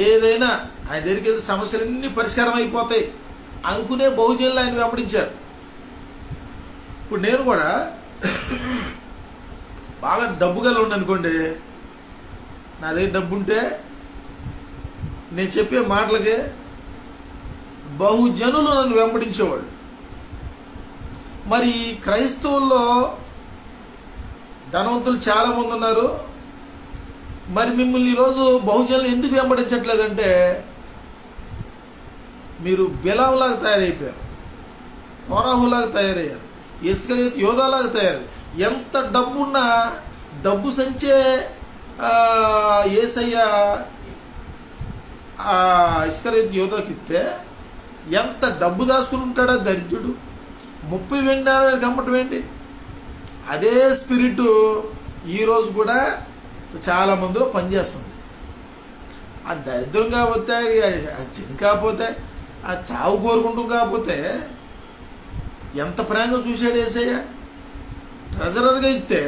ఏదైనా ఆయన దగ్గరికి వెళ్తే సమస్యలన్నీ పరిష్కారం అయిపోతాయి అనుకునే బహుజనులు ఆయన వెంబడించారు. ఇప్పుడు నేను కూడా బాగా డబ్బు గల అనుకోండి, నా దగ్గర డబ్బు ఉంటే నేను చెప్పే మాటలకి బహుజనులు నన్ను వెంబడించేవాళ్ళు. మరి క్రైస్తవుల్లో ధనవంతులు చాలామంది ఉన్నారు. మరి మిమ్మల్ని ఈరోజు బహుజనులు ఎందుకు వెంబడించట్లేదంటే, మీరు బిలాంలాగా తయారైపోయారు, కోరాహులాగా తయారయ్యారు, ఇస్కరియోతు యోధాలాగా తయారు. ఎంత డబ్బున్నా డబ్బు సంచే యేసయ్య ఇస్కరియోతు యోధాకి ఇస్తే ఎంత డబ్బు దాచుకుని ఉంటాడో దరిద్రుడు. 30 వెండి నాణేలు కమ్మటం ఏంటి? అదే స్పిరిట్ ఈరోజు కూడా చాలా మందిలో పనిచేస్తుంది. ఆ దరిద్రం కాకపోతే, చిన్న కాకపోతే, ఆ చావు కోరుకుంటూ కాకపోతే ఎంత ప్రేమగా చూశాడు యేసయ్య. ట్రెజరర్గా ఇస్తే,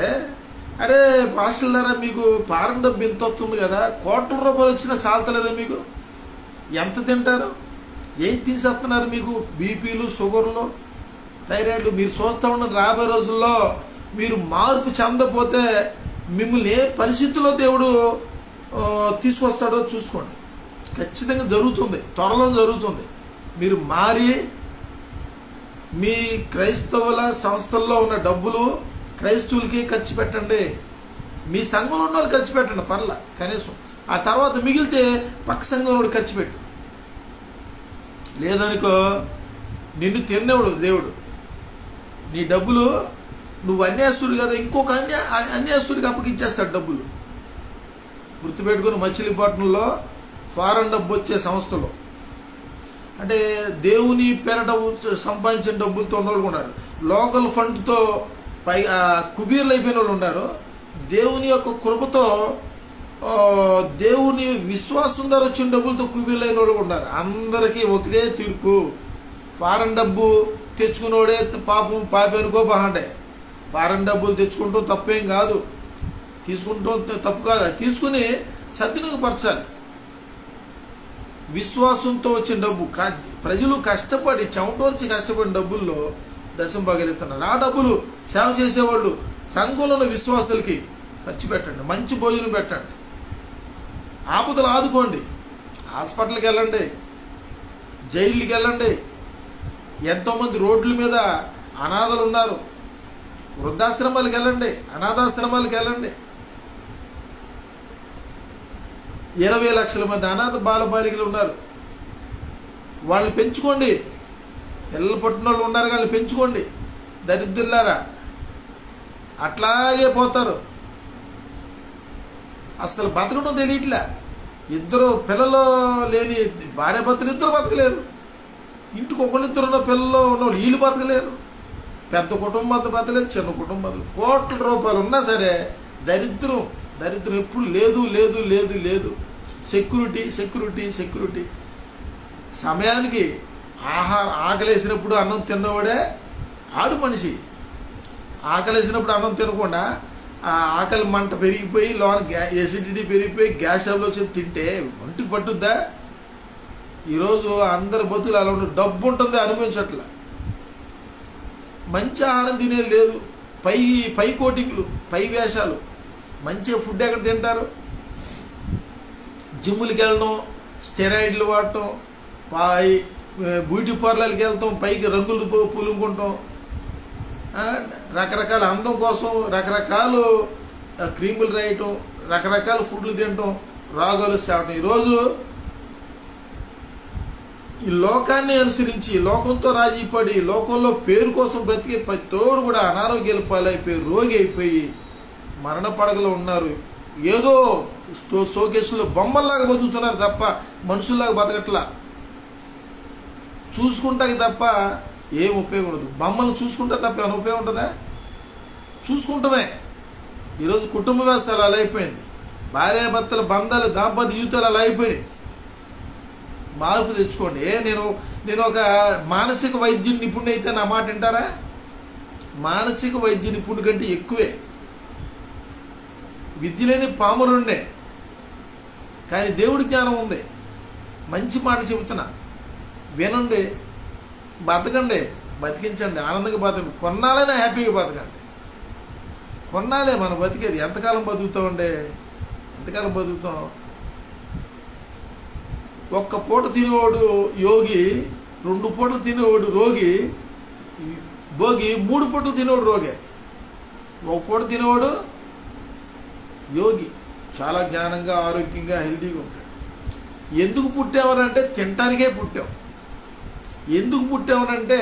అరే పాస్టర్ ద్వారా మీకు పారం డబ్బు ఎంత వస్తుంది కదా, కోట్ల రూపాయలు వచ్చినా చాలతలేదా మీకు? ఎంత తింటారు? ఏం తీసేస్తున్నారు మీకు? బీపీలు, షుగర్లు, థైరాయిడ్లు. మీరు చూస్తూ ఉన్న రాబోయే రోజుల్లో మీరు మార్పు చెందకపోతే మిమ్మల్ని ఏ పరిస్థితుల్లో దేవుడు తీసుకొస్తాడో చూసుకోండి. ఖచ్చితంగా జరుగుతుంది, త్వరలో జరుగుతుంది. మీరు మారి మీ క్రైస్తవుల సంస్థల్లో ఉన్న డబ్బులు క్రైస్తవులకి ఖర్చు పెట్టండి. మీ సంఘంలో ఉన్న వాళ్ళు ఖర్చు పెట్టండి, పర్లా కనీసం. ఆ తర్వాత మిగిలితే పక్క సంఘంలో ఖర్చు పెట్టు. లేదనుకో నిన్ను తినేవాడు దేవుడు. నీ డబ్బులు నువ్వు అన్యాసుడు కదా, ఇంకొక అన్యాసుడికి అప్పగించేస్తాడు డబ్బులు. గుర్తుపెట్టుకుని మచిలీపట్నంలో ఫారెన్ డబ్బు వచ్చే సంస్థలో, అంటే దేవుని పేరట సంపాదించిన డబ్బులతో ఉన్నవాళ్ళు ఉన్నారు, లోకల్ ఫండ్తో కుబీర్లు అయిపోయిన వాళ్ళు ఉన్నారు. దేవుని యొక్క కృపతో దేవుని విశ్వాసం ద్వారా వచ్చిన డబ్బులతో కుబీర్లు అయిన వాళ్ళు ఉన్నారు. అందరికీ ఒకటే తీర్పు. ఫారెన్ డబ్బు తెచ్చుకున్నోడే పాపి అనుకోబాండే. ఫారెన్ డబ్బులు తెచ్చుకుంటూ తప్పేం కాదు, తీసుకుంటూ తప్పు కాదు. తీసుకుని సద్వినియోగపరచాలి. విశ్వాసంతో వచ్చిన డబ్బు, ప్రజలు కష్టపడి చెమటోర్చి కష్టపడిన డబ్బుల్లో దశం భాగాలిస్తున్నారు. ఆ డబ్బులు సేవ చేసేవాళ్ళు సంఘంలో ఉన్న విశ్వాసులకి ఖర్చు పెట్టండి, మంచి భోజనం పెట్టండి, ఆపదలు ఆదుకోండి. హాస్పిటల్కి వెళ్ళండి, జైళ్ళకి వెళ్ళండి. ఎంతోమంది రోడ్ల మీద అనాథలు ఉన్నారు. వృద్ధాశ్రమాలకు వెళ్ళండి, అనాథాశ్రమాలకు వెళ్ళండి. 20 లక్షల మంది అనాథ బాలబాలికలు ఉన్నారు. వాళ్ళని పెంచుకోండి. పిల్లలు పుట్టిన వాళ్ళు ఉన్నారు, వాళ్ళని పెంచుకోండి. దరిద్రులారా అట్లాగే పోతారు. అసలు బతకడం తెలియట్లే. ఇద్దరు పిల్లలు లేని భార్య భర్తలు ఇద్దరు బతకలేరు. ఇంటికి ఒకళ్ళిద్దరు ఉన్న పిల్లలు ఉన్న వీళ్ళు బతకలేరు. పెద్ద కుటుంబం బతకలేదు, చిన్న కుటుంబాలు. కోట్ల రూపాయలు ఉన్నా సరే దరిద్రం ఎప్పుడు లేదు లేదు లేదు లేదు. సెక్యూరిటీ. సమయానికి ఆకలేసినప్పుడు అన్నం తిన్నవాడే ఆడు మనిషి. ఆకలేసినప్పుడు అన్నం తినకుండా ఆకలి మంట పెరిగిపోయి లోన ఎసిడిటీ పెరిగిపోయి గ్యాస్ ట్రబుల్ వచ్చి తింటే ఒంటికి పట్టుద్దా? ఈరోజు అందరి బతుకులు అలా ఉండే. డబ్బు ఉంటుంది, అనుభవించట్ల. మంచి ఆహారం తినేది లేదు. పై కోటింగ్లు, పై వేషాలు. మంచిగా ఫుడ్ ఎక్కడ తింటారు? జిమ్ములకి వెళ్ళడం, స్టెరాయిడ్లు వాడటం, బ్యూటీ పార్లర్కి వెళ్తాం, పైకి రంగులు పూలుకుంటాం, రకరకాల అందం కోసం రకరకాల క్రీములు రాయటం, రకరకాల ఫుడ్లు తినటం, రాగాలు సేవటం. ఈరోజు ఈ లోకాన్ని అనుసరించి లోకంతో రాజీపడి లోకంలో పేరు కోసం బ్రతికే ప్రతి తోడు కూడా అనారోగ్యాల పాలైపోయి రోగి అయిపోయి మరణ పడగలో ఉన్నారు. ఏదో షోకేసులో బొమ్మల్లాగా బతుకుతున్నారు తప్ప మనుషుల్లాగా బతకట్లా. చూసుకుంటాకి తప్ప ఏం ఉపయోగం ఉండదు. బొమ్మలు చూసుకుంటా తప్ప ఏమైనా ఉపయోగం ఉంటుందా? చూసుకుంటామే. ఈరోజు కుటుంబ వ్యవస్థ అలా అయిపోయింది. భార్యాభర్తల బంధాలు, దాంపత్య జీవితాలు అలా అయిపోయినాయి. మార్పు తెచ్చుకోండి. నేను ఒక మానసిక వైద్య నిపుణుడు అయితే నా మాట వింటారా? మానసిక వైద్య నిపుణుడి కంటే ఎక్కువే. విద్య లేని పామరుండే, కానీ దేవుడి జ్ఞానం ఉంది. మంచి మాట చెబుతున్నా, వినండి, బతకండి, బతికించండి, ఆనందంగా బతకండి. కొన్నాళ్ళైనా హ్యాపీగా బతకండి. కొన్నాళ్ళే మనం బతికేది. ఎంతకాలం బతుకుతామండి? ఎంతకాలం బతుకుతాం? ఒక్క పూట తినేవాడు యోగి, 2 పూటలు తినేవాడు రోగి, భోగి 3 పూటలు తినేవాడు రోగి. ఒక పూట తినేవాడు యోగి, చాలా జ్ఞానంగా, ఆరోగ్యంగా, హెల్తీగా ఉంటాడు. ఎందుకు పుట్టామనంటే తినటానికే పుట్టాం. ఎందుకు పుట్టామనంటే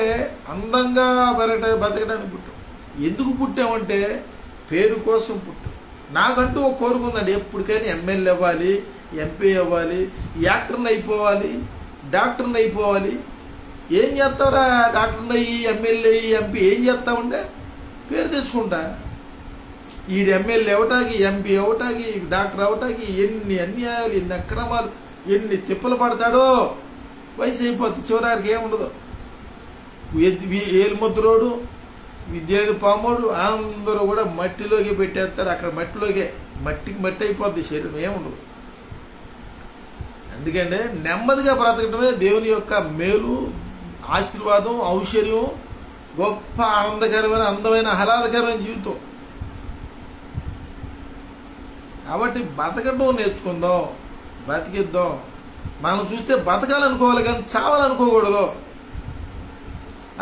అందంగా బతకడానికి పుట్టాం. ఎందుకు పుట్టామంటే పేరు కోసం పుట్టాం. నాకంటూ ఒక కోరిక ఉందండి, ఎప్పటికైనా ఎమ్మెల్యే అవ్వాలి, ఎంపీ అవ్వాలి, యాక్టర్ని అయిపోవాలి, డాక్టర్ని అయిపోవాలి. ఏం చేస్తావురా? డాక్టర్ని అయ్యి, ఎమ్మెల్యే అయ్యి, ఎంపీ ఏం చేస్తామంటే పేరు తెచ్చుకుంటా. ఈ ఎమ్మెల్యే అవటానికి, ఎంపీ అవటానికి, డాక్టర్ అవటానికి ఎన్ని అన్యాయాలు, ఎన్ని అక్రమాలు, ఎన్ని తిప్పలు పడతాడో. వయసు అయిపోద్ది, చివరికి ఏముండదు. ఏలుముద్రోడు, విద్యని పామోడు అందరూ కూడా మట్టిలోకి పెట్టేస్తారు. అక్కడ మట్టిలోకే, మట్టికి మట్టి అయిపోద్ది శరీరం, ఏముండదు. అందుకంటే నెమ్మదిగా బ్రతకడమే దేవుని యొక్క మేలు, ఆశీర్వాదం, ఔశ్వర్యం, గొప్ప ఆనందకరమైన, అందమైన, ఆహ్లాదకరమైన జీవితం. కాబట్టి బతకడం నేర్చుకుందాం, బతికిద్దాం. మనం చూస్తే బతకాలనుకోవాలి కానీ చావాలనుకోకూడదు.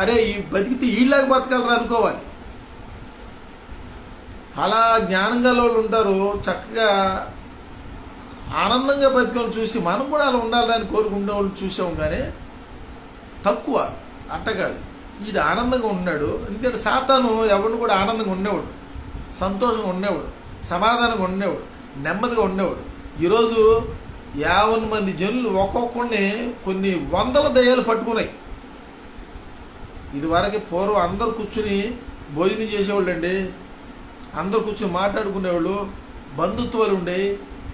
అరే ఈ బతికితే వీళ్ళకి బతకాలరా అనుకోవాలి. అలా జ్ఞానంగా వాళ్ళు ఉంటారు, చక్కగా ఆనందంగా బతికని చూసి మనం కూడా అలా ఉండాలని కోరుకునే వాళ్ళు చూసాం. కానీ తక్కువ అట్ట కాదు. వీడు ఆనందంగా ఉన్నాడు. ఎందుకంటే సాతాను ఎవరిని కూడా ఆనందంగా ఉండేవాడు, సంతోషంగా ఉండేవాడు, సమాధానంగా ఉండేవాడు, నెమ్మదిగా ఉండేవాడు. ఈరోజు 50 మంది జనులు ఒక్కొక్కడిని కొన్ని వందల దయ్యాలు పట్టుకున్నాయి. ఇదివరకు పూర్వం అందరు కూర్చుని భోజనం చేసేవాళ్ళు అండి. అందరు కూర్చొని మాట్లాడుకునేవాళ్ళు, బంధుత్వాలు ఉండే,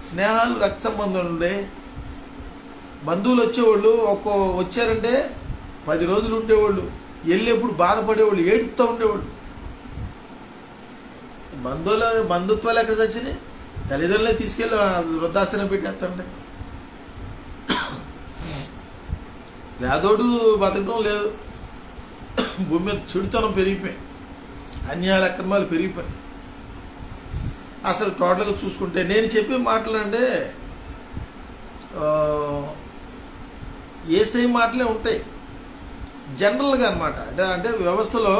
స్నేహాలు, రక్త సంబంధాలు ఉండే. బంధువులు వచ్చేవాళ్ళు, వచ్చారంటే 10 రోజులు ఉండేవాళ్ళు. వెళ్ళేప్పుడు బాధపడేవాళ్ళు, ఏడుస్తూ ఉండేవాళ్ళు. బంధుత్వాలు ఎక్కడ చచ్చినాయి? తల్లిదండ్రులే తీసుకెళ్ళి వృద్ధాశ్రమం పెట్టేస్తాండి. పేదోడు బతకడం లేదు. భూమి మీద చెడుతనం పెరిగిపోయి, అన్యాయాల అక్రమాలు పెరిగిపోయి. అసలు టోటల్గా చూసుకుంటే నేను చెప్పే మాటలు అంటే ఏసై మాటలే ఉంటాయి జనరల్గా అనమాట. అంటే వ్యవస్థలో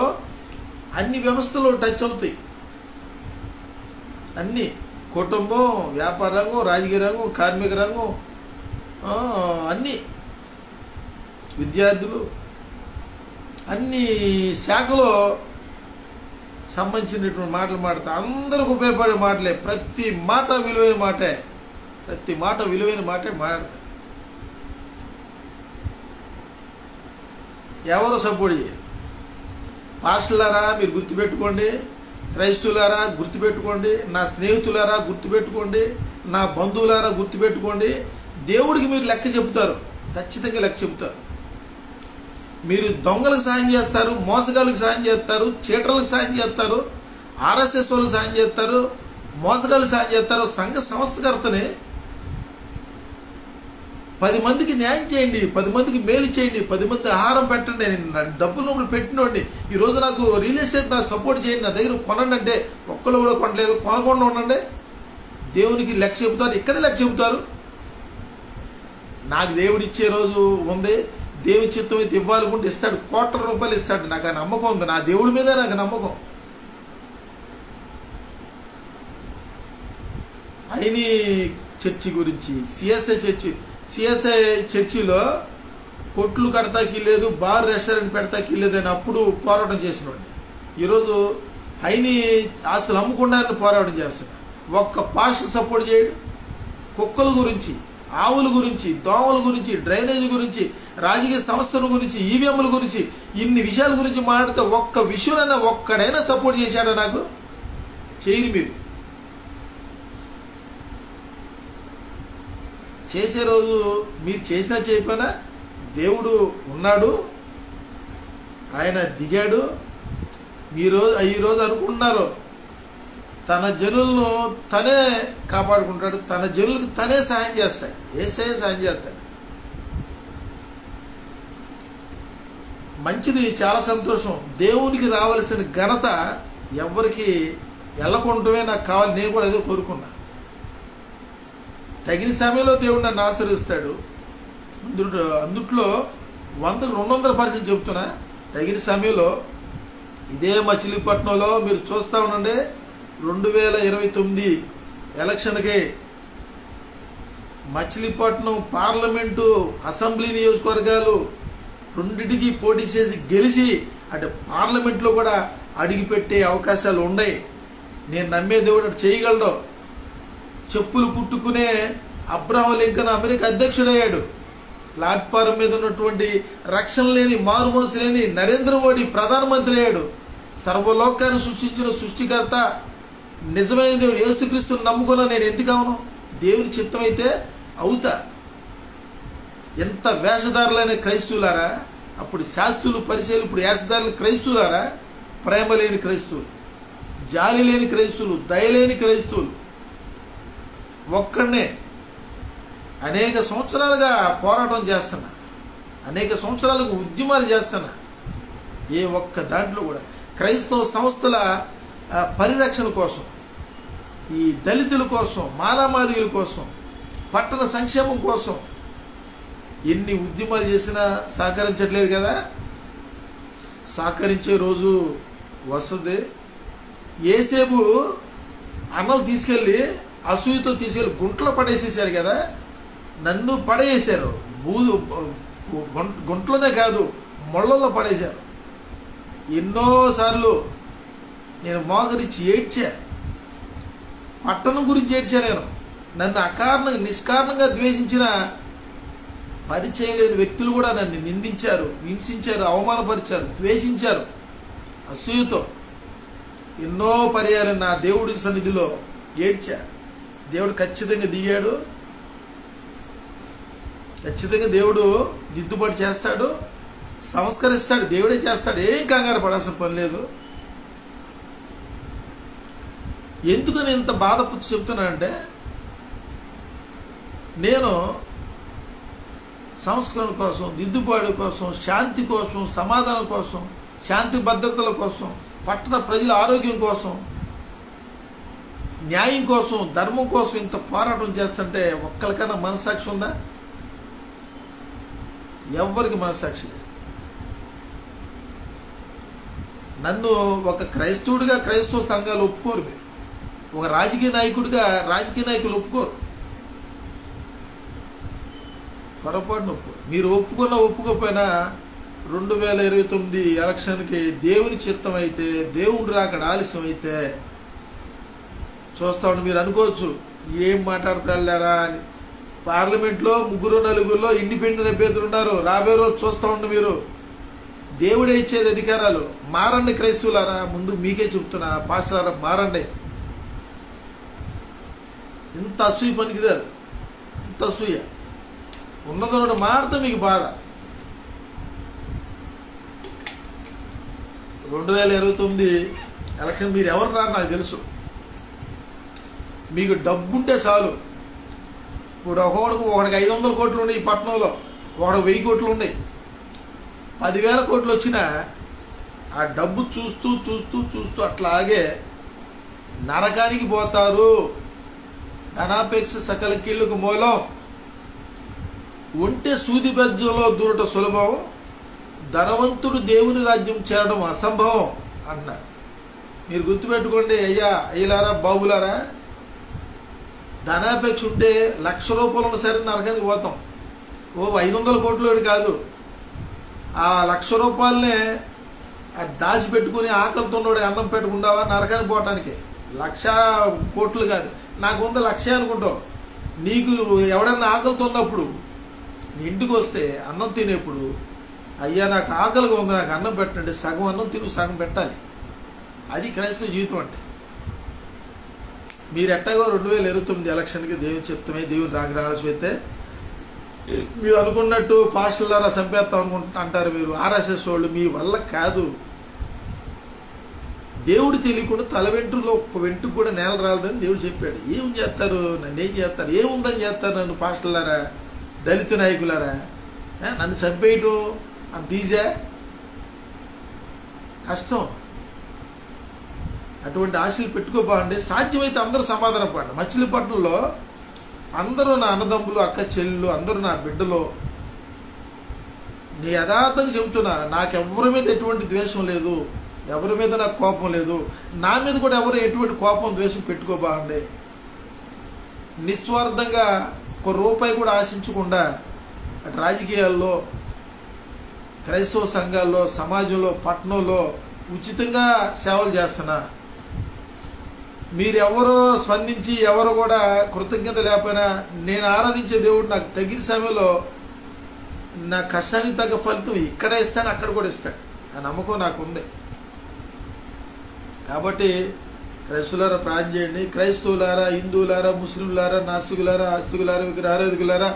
అన్ని వ్యవస్థలు టచ్ అవుతాయి. అన్నీ కుటుంబం, వ్యాపార రంగం, రాజకీయ రంగం, కార్మిక రంగం, అన్నీ, విద్యార్థులు, అన్ని శాఖలో సంబంధించినటువంటి మాటలు మాట్లాడతా. అందరికి ఉపయోగపడే మాటలే. ప్రతి మాట విలువైన మాటే, ప్రతి మాట విలువైన మాటే మాట్లాడతా. ఎవరు సపోర్ట్ చేయాలి? పాస్టర్లారా మీరు గుర్తుపెట్టుకోండి, క్రైస్తవులారా గుర్తుపెట్టుకోండి, నా స్నేహితులారా గుర్తుపెట్టుకోండి, నా బంధువులారా గుర్తుపెట్టుకోండి. దేవుడికి మీరు లెక్క చెబుతారు, ఖచ్చితంగా లెక్క చెబుతారు. మీరు దొంగలకు సాయం చేస్తారు, మోసగాళ్ళకి సాయం చేస్తారు, చీటర్లకు సాయం చేస్తారు, ఆర్ఎస్ఎస్ వాళ్ళకి సాయం చేస్తారు, మోసగాళ్ళకి సాయం చేస్తారు. సంఘ సంస్థకర్తని 10 మందికి న్యాయం చేయండి, 10 మందికి మేలు చేయండి, 10 మంది ఆహారం పెట్టండి. డబ్బులు పెట్టినండి. ఈరోజు నాకు రియల్ ఎస్టేట్ నాకు సపోర్ట్ చేయండి, నా దగ్గర కొనండి అంటే ఒక్కళ్ళు కూడా కొనలేదు. కొనకుండా ఉండండి. దేవునికి లెక్క చెబుతారు, ఇక్కడే లెక్క చెబుతారు. నాకు దేవుడు ఇచ్చే రోజు ఉంది. దేవుని చిత్తం అయితే ఇవ్వాలనుకుంటే ఇస్తాడు, కోట్ల రూపాయలు ఇస్తాడు. నాకు ఆ నమ్మకం ఉంది, నా దేవుడి మీద నాకు నమ్మకం. అయిని చర్చి గురించి, సిఎస్ఐ చర్చిలో కొట్లు కడతాకి లేదు, బార్ రెస్టారెంట్ పెడతాకి లేదు అని అప్పుడు పోరాటం చేసినోండి. ఈరోజు అయిని ఆస్తులు అమ్ముకుండా పోరాటం చేస్తున్నా. ఒక్క పాస్టర్ సపోర్ట్ చేయడు. కుక్కల గురించి, ఆవుల గురించి, దోమల గురించి, డ్రైనేజ్ గురించి, రాజకీయ సంస్థల గురించి, ఈవీఎంల గురించి, ఇన్ని విషయాల గురించి మాట్లాడితే ఒక్క విషయంలో ఒక్కడైనా సపోర్ట్ చేశాడా? నాకు చేయరు. మీరు చేసే రోజు మీరు చేసినా చేయకపోయినా దేవుడు ఉన్నాడు, ఆయన దిగాడు. ఈరోజు అనుకుంటున్నారు తన జనులను తనే కాపాడుకుంటాడు, తన జనులకు తనే సాయం చేస్తాడు. యేసయ్య సాయం చేస్తాడు. మంచిది, చాలా సంతోషం. దేవునికి రావాల్సిన ఘనత ఎవరికి వెళ్ళకుంటమే నాకు కావాలి. నేను కూడా ఏదో కోరుకున్నా. తగిన సమయంలో దేవుడు నన్ను ఆశీర్వదిస్తాడు. అందుట్లో 100కు 200% చెప్తున్నా. తగిన సమయంలో ఇదే మచిలీపట్నంలో మీరు చూస్తూ ఉండండి. 2029 ఎలక్షన్కి మచిలీపట్నం పార్లమెంటు, అసెంబ్లీ నియోజకవర్గాలు రెండింటికి పోటీ చేసి గెలిచి అంటే పార్లమెంట్లో కూడా అడిగిపెట్టే అవకాశాలు ఉన్నాయి. నేను నమ్మే దేవుడు అటు చేయగలడు. చెప్పులు కుట్టుకునే అబ్రహం లింకన్ అమెరికా అధ్యక్షుడయ్యాడు. ప్లాట్ఫారం మీద ఉన్నటువంటి రక్షణ లేని, మారు మనసు లేని నరేంద్ర మోడీ ప్రధానమంత్రి అయ్యాడు. సర్వలోకాన్ని సృష్టించిన సృష్టికర్త నిజమైన దేవుడు యేసుక్రీస్తుని నమ్ముకున్నా నేను ఎందుకు అవను? దేవుని చిత్తమైతే అవుతా. ఎంత వేషధారులైన క్రైస్తవులారా, అప్పుడు శాస్త్రులు, పరిచయాలు, ఇప్పుడు వేషధారులు క్రైస్తవులారా. ప్రేమ లేని క్రైస్తవులు, జాలి లేని క్రైస్తవులు, దయలేని క్రైస్తవులు. ఒక్కడనే అనేక సంవత్సరాలుగా పోరాటం చేస్తున్నా, అనేక సంవత్సరాలుగా ఉద్యమాలు చేస్తున్నా. ఏ ఒక్క దాంట్లో కూడా క్రైస్తవ సంస్థల పరిరక్షణ కోసం, ఈ దళితుల కోసం, మాలామాదిగుల కోసం, పట్టణ సంక్షేమం కోసం ఎన్ని ఉద్యమాలు చేసినా సహకరించట్లేదు కదా. సహకరించే రోజు వస్తుంది. ఏసేపు అన్నలు తీసుకెళ్ళి అసూయతో తీసుకెళ్ళి గుంటలో పడేసేసారు కదా. నన్ను పడేసారు. గుంటలోనే కాదు, మొళ్ళల్లో పడేశారు. ఎన్నోసార్లు నేను మోకరించి ఏడ్చా. పట్టణం గురించి ఏడ్చా. నేను నన్ను అకారణంగా, నిష్కారణంగా ద్వేషించిన పరిచయం లేని వ్యక్తులు కూడా నన్ను నిందించారు, హింసించారు, అవమానపరిచారు, ద్వేషించారు. అసూయతో ఎన్నో పర్యాలు నా దేవుడి సన్నిధిలో ఏడ్చా. దేవుడు ఖచ్చితంగా దిగాడు. ఖచ్చితంగా దేవుడు దిద్దుబాటు చేస్తాడు, సంస్కరిస్తాడు. దేవుడే చేస్తాడు. ఏం కంగారు పడాల్సిన పని లేదు. ఎందుకు నేను ఇంత బాధపడి చెప్తున్నానంటే, నేను సంస్కరణ కోసం, దిద్దుబాటు కోసం, శాంతి కోసం, సమాధానం కోసం, శాంతి భద్రతల కోసం, పట్టణ ప్రజల ఆరోగ్యం కోసం, న్యాయం కోసం, ధర్మం కోసం ఇంత పోరాటం చేస్తుంటే ఒక్కరికైనా మనసాక్షి ఉందా? ఎవ్వరికి మనసాక్షి లేదు. నన్ను ఒక క్రైస్తవుడిగా క్రైస్తవ సంఘాలు ఒప్పుకోరు. మీరు ఒక రాజకీయ నాయకుడిగా రాజకీయ నాయకులు ఒప్పుకోరు. పొరపాటున ఒప్పుకోరు. మీరు ఒప్పుకోకపోయినా 2029 ఎలక్షన్కి దేవుని చిత్తం అయితే, దేవుడు రాకడ ఆలస్యం అయితే చూస్తా ఉండి మీరు అనుకోవచ్చు ఏం మాట్లాడతారా అని. పార్లమెంట్లో 3-4 ఇండిపెండెంట్ అభ్యర్థులు ఉన్నారు. రాబోయే రోజు చూస్తూ ఉండి మీరు. దేవుడే ఇచ్చేది అధికారాలు. మారండి క్రైస్తవులారా. ముందు మీకే చెప్తున్నా, పాస్టర్లారా మారండి. ఇంత అసూయ పనికి రాదు. ఇంత అసూయ ఉన్నదన్నట్టు మాడితే మీకు బాధ. 2029 ఎలక్షన్ మీరు ఎవరు రారు నాకు తెలుసు. మీకు డబ్బుంటే చాలు. ఇప్పుడు ఒకడికి 500 కోట్లు ఉన్నాయి ఈ పట్టణంలో, ఒకడికి 1000 కోట్లు ఉన్నాయి. 10,000 కోట్లు వచ్చినా ఆ డబ్బు చూస్తూ చూస్తూ చూస్తూ అట్లాగే నరకానికి పోతారు. ధనాపేక్ష సకల కీళ్ళకు మూలం. ఒంటె సూది బెజ్జంలో దూరట సులభం, ధనవంతుడు దేవుని రాజ్యం చేరడం అసంభవం అన్నారు. మీరు గుర్తుపెట్టుకోండి అయ్యలారా, బాబులారా. ధనాపేక్ష ఉంటే 1,00,000 రూపాయలు ఉన్న సరే నరకానికి పోతాం. 500 కోట్లు కాదు. ఆ 1,00,000 రూపాయలనే దాచి పెట్టుకుని ఆకలితో అన్నం పెట్టుకుంటావా నరకానికి పోవటానికి? 1,00,00,000 కోట్లు కాదు, నాకు 1,00,00,000 అనుకుంటావు. నీకు ఎవడన్నా ఆకలితో ఉన్నప్పుడు నీ ఇంటికి వస్తే అన్నం తినేప్పుడు, అయ్యా నాకు ఆకలిగా ఉంది, నాకు అన్నం పెట్టండి, సగం అన్నం తిను, సగం పెట్టాలి. అది క్రైస్తవ జీవితం అంటే. మీరు ఎట్టగో 2029 ఎలక్షన్కి దేవుని చెప్తామే, దేవుని రాగరాల్సి అయితే మీరు అనుకున్నట్టు పాస్టర్ల ద్వారా చంపేస్తాం అంటారు మీరు, ఆర్ఎస్ఎస్ వాళ్ళు. మీ వల్ల కాదు. దేవుడు తెలియకుండా తల వెంట్రులో ఒక్క వెంట్రుకు కూడా నేల రాలేదని దేవుడు చెప్పాడు. ఏం చేస్తారు, నన్ను ఏం చేస్తారు, ఏముందని చేస్తారు నన్ను పాస్టర్లారా, దళిత నాయకులారా? నన్ను చంపేయటం అంత ఈజా? కష్టం. అటువంటి ఆశలు పెట్టుకోబాండి. సాధ్యమైతే అందరూ సమాధానం పడండి. మచిలీపట్నంలో అందరూ నా అన్నదమ్ములు, అక్క చెల్లెళ్ళు, అందరూ నా బిడ్డలు. నీ యథార్థంగా చెబుతున్నా, నాకెవరి మీద ఎటువంటి ద్వేషం లేదు, ఎవరి మీద నాకు కోపం లేదు. నా మీద కూడా ఎవరు ఎటువంటి కోపం ద్వేషం పెట్టుకోబాండి. నిస్వార్థంగా ₹1 కూడా ఆశించకుండా అటు రాజకీయాల్లో, క్రైస్తవ సంఘాల్లో, సమాజంలో, పట్టణంలో ఉచితంగా సేవలు చేస్తున్నా. మీరెవరో స్పందించి ఎవరు కూడా కృతజ్ఞత లేకపోయినా, నేను ఆరాధించే దేవుడు నాకు తగిన సమయంలో నా కష్టానికి తగ్గ ఫలితం ఇక్కడ ఇస్తాను, అక్కడ కూడా ఇస్తాడు. ఆ నమ్మకం నాకు ఉంది. కాబట్టి క్రైస్తవులారా ప్రార్థన చేయండి. క్రైస్తవులారా, హిందువులారా, ముస్లింలారా, నాస్తికులారా, ఆస్తికులారా, విగ్రహారాధికులారా,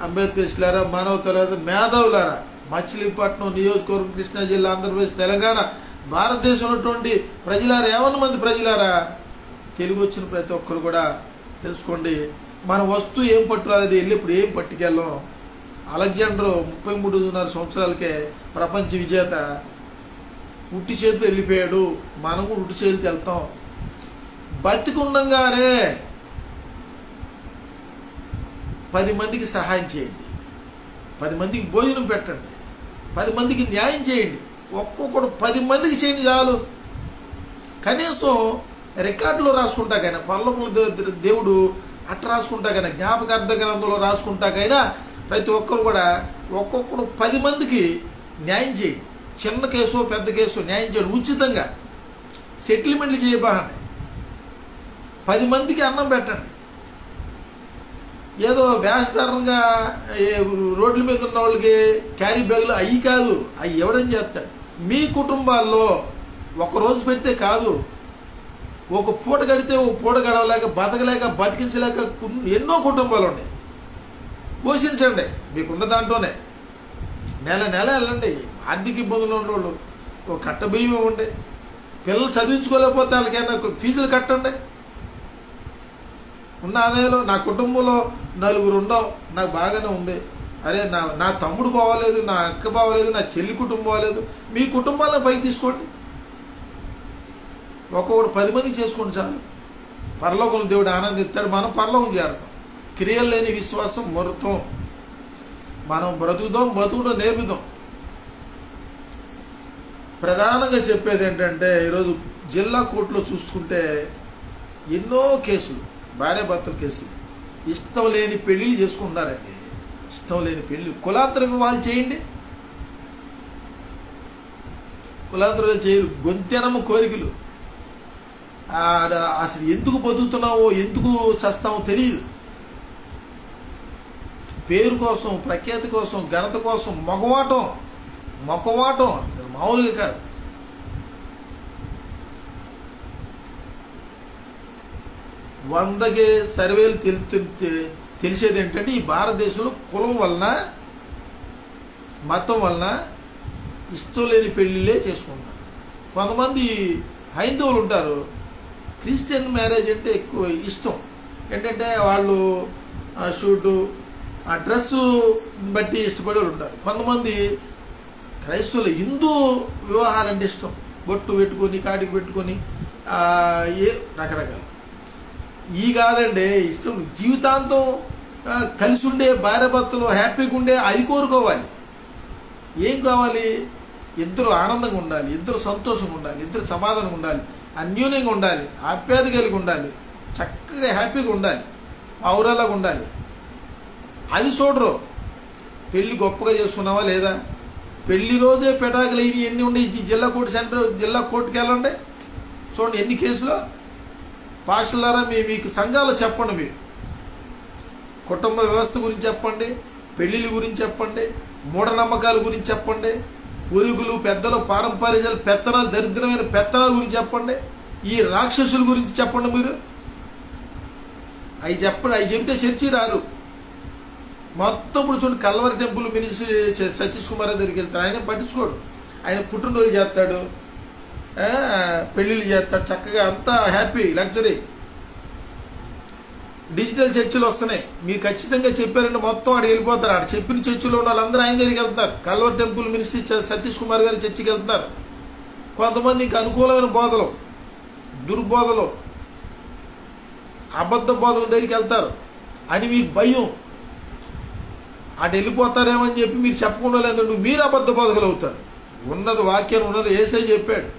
అంబేద్కరిస్టులారా, మానవతలారా, మేధావులారా, మచిలీపట్నం నియోజకవర్గం, కృష్ణా జిల్లా, ఆంధ్రప్రదేశ్, తెలంగాణ, భారతదేశంలో ఉన్నటువంటి ప్రజలారా, 50 మంది ప్రజలారా, తెలుగు వచ్చిన ప్రతి ఒక్కరు కూడా తెలుసుకోండి. మన వస్తువు ఏం పట్టురాలేదు, వెళ్ళిప్పుడు ఏం పట్టుకెళ్ళాం. అలెగ్జాండర్ 33.5 సంవత్సరాలకే ప్రపంచ విజేత ఉట్టి చేతితో వెళ్ళిపోయాడు. మనం కూడా ఉట్టి చేతితో వెళ్తాం. బతికుండంగానే 10 మందికి సహాయం చేయండి, 10 మందికి భోజనం పెట్టండి, 10 మందికి న్యాయం చేయండి. ఒక్కొక్కడు 10 మందికి చేయండి చాలు. కనీసం రికార్డులో రాసుకుంటాకైనా, పరలోకంలో దేవుడు అట్ట రాసుకుంటాకైనా, జ్ఞాపకార్థ గ్రంథంలో రాసుకుంటాకైనా ప్రతి ఒక్కరు కూడా ఒక్కొక్కడు 10 మందికి న్యాయం చేయండి. చిన్న కేసు పెద్ద కేసు న్యాయం చేయండి. ఉచితంగా సెటిల్మెంట్లు చేయబాకండి. 10 మందికి అన్నం పెట్టండి. ఏదో వేషధారణంగా రోడ్ల మీద ఉన్న వాళ్ళకి క్యారీ బ్యాగులు అవి కాదు, అవి ఎవడని చేస్తాడు. మీ కుటుంబాల్లో ఒకరోజు పెడితే కాదు, ఒక పూట గడితే ఒక పూట గడవలేక, బతకలేక, బతికించలేక ఎన్నో కుటుంబాలు ఉన్నాయి. పోషించండి మీకున్న దాంట్లోనే. నెల వెళ్ళండి. ఆర్థిక ఇబ్బందులు ఉన్నవాళ్ళు ఒక కట్ట బియ్యం ఇవ్వండి. పిల్లలు చదివించుకోలేకపోతే వాళ్ళకైనా ఫీజులు కట్టండి. ఉన్న ఆదాయంలో నా కుటుంబంలో 4 ఉండవు, నాకు బాగానే ఉంది. అరే నా తమ్ముడు బాగోలేదు, నా అక్క బాగోలేదు, నా చెల్లి కుటుంబం బాగోలేదు. మీ కుటుంబాలను పైకి తీసుకోండి. ఒక్కొక్కడు 10 మందికి చేసుకోండి చాలు. పరలోకం దేవుడు ఆనందిస్తాడు. మనం పరలోకం చేరుతాం. క్రియలు లేని విశ్వాసం మరుతాం. మనం బతుకుతో నేర్పుదాం. ప్రధానంగా చెప్పేది ఏంటంటే, ఈరోజు జిల్లా కోర్టులో చూసుకుంటే ఎన్నో కేసులు, భార్యాభర్తల కేసులు, ఇష్టం లేని పెళ్ళిళ్ళు చేసుకుంటున్నారండి. ఇష్టం లేని పెళ్ళి, కులాంతర వివాహాలు చేయండి. కులాంతరాలు చేయరు. గొంతెనమ్మ కోరికలు. అసలు ఎందుకు బతుకుతున్నావో, ఎందుకు చస్తావో తెలియదు. పేరు కోసం, ప్రఖ్యాతి కోసం, ఘనత కోసం మొకవాటం మామూలుగా కాదు. వందకి సర్వేలు తెలిసేది ఏంటంటే, ఈ భారతదేశంలో కులం వలన, మతం వలన ఇష్టం లేని పెళ్ళిళ్ళే చేసుకుంటారు. కొంతమంది హైందవులు ఉంటారు, క్రిస్టియన్ మ్యారేజ్ అంటే ఎక్కువ ఇష్టం. ఏంటంటే వాళ్ళు షూటు, ఆ డ్రెస్సు బట్టి ఇష్టపడే వాళ్ళు ఉంటారు. కొంతమంది క్రైస్తవులు హిందూ వివాహాలంటే ఇష్టం. బొట్టు పెట్టుకొని, కాటికి పెట్టుకొని, రకరకాలు. ఈ కాదండి ఇష్టం. జీవితాంతం కలిసి ఉండే భార్యాభర్తలు హ్యాపీగా ఉండే అది కోరుకోవాలి. ఏం కావాలి? ఇద్దరు ఆనందంగా ఉండాలి, ఇద్దరు సంతోషంగా ఉండాలి, ఇద్దరు సమాధానంగా ఉండాలి, అన్యోన్యంగా ఉండాలి, ఆప్యాయత కలిగి ఉండాలి, చక్కగా హ్యాపీగా ఉండాలి, పౌరాలాగా ఉండాలి. అది చూడరు. పెళ్ళి గొప్పగా చేసుకున్నావా లేదా? పెళ్లి రోజే పెటాకులు ఎన్ని ఉండే జిల్లా కోర్టు సెంటర్, జిల్లా కోర్టుకి వెళ్ళండి, చూడండి ఎన్ని కేసులు. పాస్టర్లారా మీకు సంఘాలు చెప్పండి, మీరు కుటుంబ వ్యవస్థ గురించి చెప్పండి, పెళ్ళిళ్ళ గురించి చెప్పండి, మూఢనమ్మకాల గురించి చెప్పండి, పూర్వీకులు పెద్దలు పారంపర్యాలు పెత్తనాలు దరిద్రమైన పెత్తనాల గురించి చెప్పండి, ఈ రాక్షసుల గురించి చెప్పండి. మీరు అవి చెప్పండి. అవి చెబితే చర్చి రారు. మొత్తం ఇప్పుడు చూడండి, Calvary temple ministry Satish Kumar దగ్గరికి వెళ్తారు. ఆయన పట్టించుకోడు. ఆయన పుట్టినరోజు చేస్తాడు, పెళ్ళిళ్ళు చేస్తాడు, చక్కగా అంతా హ్యాపీ లగ్జరీ. డిజిటల్ చర్చిలు వస్తున్నాయి. మీరు ఖచ్చితంగా చెప్పారంటే మొత్తం ఆడ వెళ్ళిపోతారు. ఆడ చెప్పిన చర్చిలో ఉన్న వాళ్ళందరూ ఆయన దగ్గరికి వెళ్తున్నారు. Calvary temple ministry Satish Kumar గారి చర్చికి వెళ్తున్నారు. కొంతమంది ఇంకా అనుకూలమైన బోధలు, దుర్బోధలు, అబద్ధ బోధల దగ్గరికి వెళ్తారు అని మీకు భయం. అటు వెళ్ళిపోతారేమని చెప్పి మీరు చెప్పకుండా లేదంటే మీరు అబద్ధ బోధకులు అవుతారు. ఉన్నది వాక్యం, ఉన్నది యేసయ్య చెప్పాడు,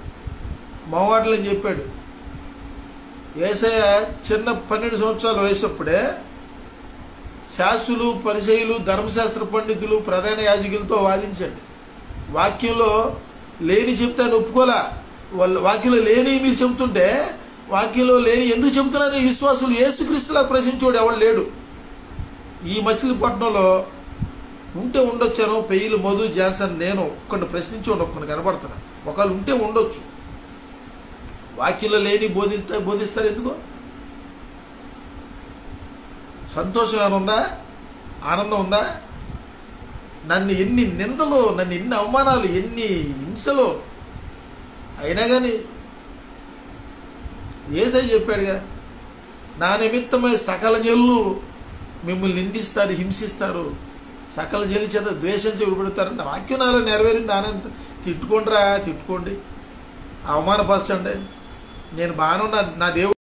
మోవాట్లని చెప్పాడు. యేసయ్య చిన్న 12 సంవత్సరాల వయసప్పుడే శాస్త్రులు, పరిసయ్యులు, ధర్మశాస్త్ర పండితులు, ప్రధాన యాజకులతో వాదించాడు. వాక్యంలో లేని చెప్తే ఆయన ఒప్పుకోలే. వాళ్ళు వాక్యంలో లేని మీరు చెబుతుంటే వాక్యంలో లేని ఎందుకు చెబుతున్నారు? ఈ విశ్వాసులు యేసుక్రీస్తులా ప్రశ్నించోడు ఎవడు లేడు. ఈ మచిలీపట్నంలో ఉంటే ఉండొచ్చాను. పెయ్యిలు, మధు, జాన్సన్, నేను ఒక్కడిని ప్రశ్నించోడు, ఒక్కడిని కనబడుతున్నా. ఒకళ్ళు ఉంటే ఉండొచ్చు. వాక్యంలో లేని బోధిస్తారు ఎందుకు? సంతోషం ఏమైనా ఉందా? ఆనందం ఉందా? నన్ను ఎన్ని నిందలు, నన్ను ఎన్ని అవమానాలు, ఎన్ని హింసలు అయినా కానీ యేసయ్య చెప్పాడుగా, నా నిమిత్తమై సకల జనులు మిమ్మల్ని నిందిస్తారు, హింసిస్తారు, సకల జనుల చేత ద్వేషించి విడిపెడతారు. నా వాక్యం నాలో నెరవేరింది. ఆనంద తిట్టుకోండిరా, తిట్టుకోండి, అవమానపరచండి. నేను బాగానే నా దేవుడు